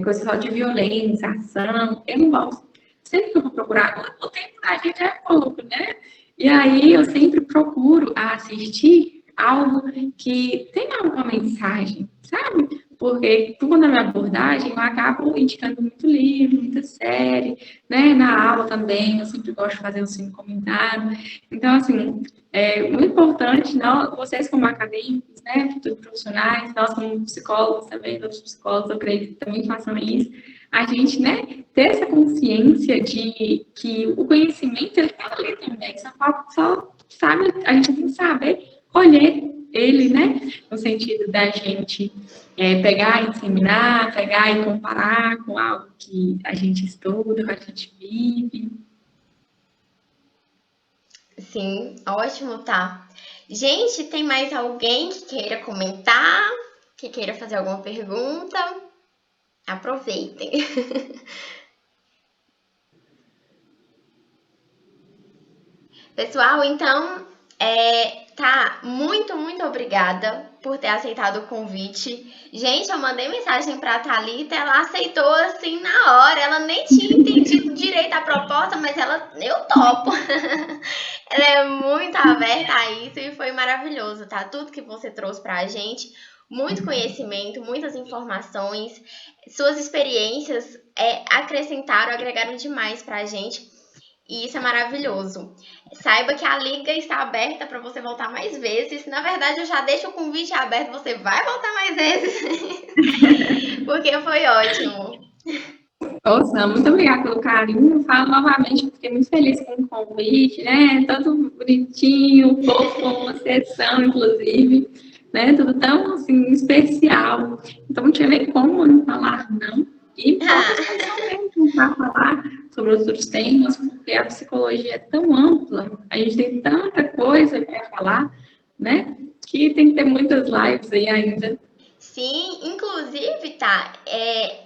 coisa só de violência, ação, eu não gosto. Sempre que eu vou procurar, o tempo da gente é pouco, né? E aí eu sempre procuro assistir algo que tenha alguma mensagem, sabe? Porque quando é minha abordagem, eu acabo indicando muito livro, muita série, né? Na aula também, eu sempre gosto de fazer um comentário. Então, assim, é muito importante, vocês como acadêmicos, né? Futuros profissionais, nós como psicólogos também, outros psicólogos, eu creio que também façam isso, a gente, né? Ter essa consciência de que o conhecimento, ele está ali também, só sabe, a gente tem que saber colher ele, né? No sentido da gente pegar e disseminar, pegar e comparar com algo que a gente estuda, que a gente vive. Sim, ótimo, tá. Gente, tem mais alguém que queira comentar, que queira fazer alguma pergunta? Aproveitem. Pessoal, então, tá, muito obrigada por ter aceitado o convite. Gente, eu mandei mensagem pra Thalita, ela aceitou assim na hora, ela nem tinha entendido direito a proposta, mas eu topo. Ela é muito aberta a isso e foi maravilhoso, tá? Tudo que você trouxe pra gente, muito conhecimento, muitas informações, suas experiências acrescentaram, agregaram demais pra gente. E isso é maravilhoso. Saiba que a liga está aberta para você voltar mais vezes. Na verdade, eu já deixo o convite aberto, você vai voltar mais vezes. Porque foi ótimo. Sam, muito obrigada pelo carinho. Falo novamente, fiquei muito feliz com o convite, né? Todo bonitinho, fofo, uma sessão, inclusive, né? Tudo tão, assim, especial. Então, não tinha nem como não falar, não. E mesmo para falar sobre outros temas, porque a psicologia é tão ampla, a gente tem tanta coisa para falar, né? Que tem que ter muitas lives aí ainda. Sim, inclusive, tá,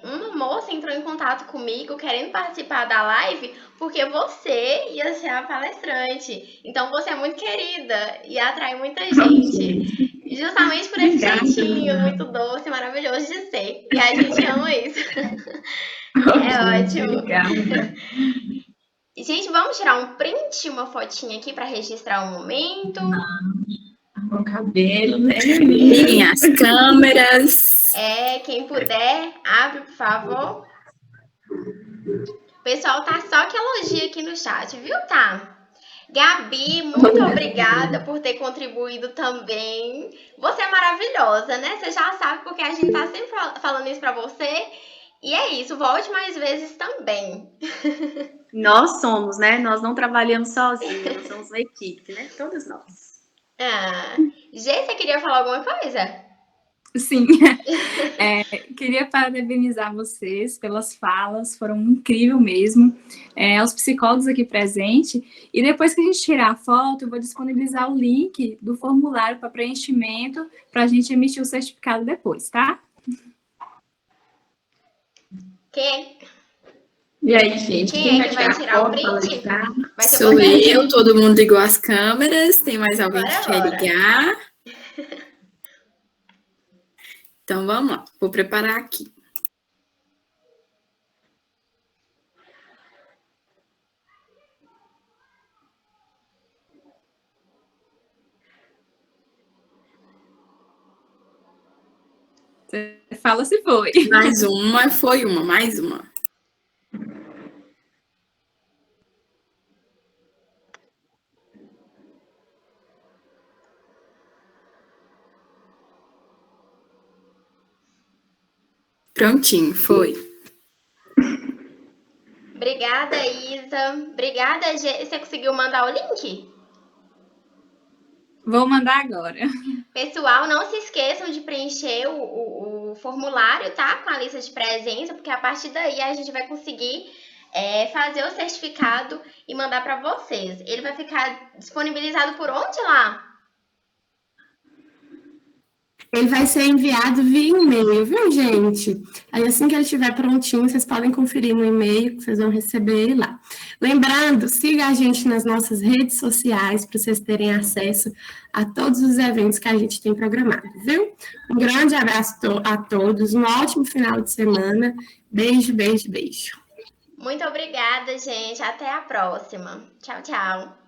uma moça entrou em contato comigo querendo participar da live porque você ia ser a palestrante. Então, você é muito querida e atrai muita gente. Justamente por esse jeitinho muito doce, maravilhoso de ser. E a gente ama isso. É ótimo. Obrigada. Gente, vamos tirar um print, uma fotinha aqui para registrar o momento. Com o cabelo, né? Liguem as câmeras. Quem puder, abre, por favor. O pessoal tá só que elogia aqui no chat, viu, tá? Gabi, muito obrigada por ter contribuído também. Você é maravilhosa, né? Você já sabe porque a gente tá sempre falando isso pra você. E é isso, volte mais vezes também. Nós somos, né? Nós não trabalhamos sozinhos, nós somos uma equipe, né? Todos nós. Gê, você queria falar alguma coisa? Sim, queria parabenizar vocês pelas falas, foram incríveis mesmo, aos psicólogos aqui presentes, e depois que a gente tirar a foto, eu vou disponibilizar o link do formulário para preenchimento, para a gente emitir o certificado depois, tá? E aí, gente, quem é que vai tirar o print? Sou eu, todo mundo ligou as câmeras, tem mais alguém que quer ligar? Então, vamos lá. Vou preparar aqui. Você fala se foi. Mais uma, foi uma, mais uma. Prontinho, foi. Obrigada, Isa. Obrigada, Gê. Você conseguiu mandar o link? Vou mandar agora. Pessoal, não se esqueçam de preencher o formulário, tá? Com a lista de presença, porque a partir daí a gente vai conseguir fazer o certificado e mandar para vocês. Ele vai ficar disponibilizado por onde lá? Ele vai ser enviado via e-mail, viu, gente? Aí, assim que ele estiver prontinho, vocês podem conferir no e-mail que vocês vão receber lá. Lembrando, siga a gente nas nossas redes sociais para vocês terem acesso a todos os eventos que a gente tem programado, viu? Um grande abraço a todos, um ótimo final de semana. Beijo, beijo, beijo. Muito obrigada, gente. Até a próxima. Tchau, tchau.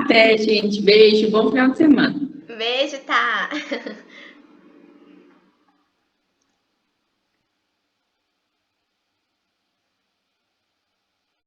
Até, gente. Beijo. Bom final de semana. Beijo, tá?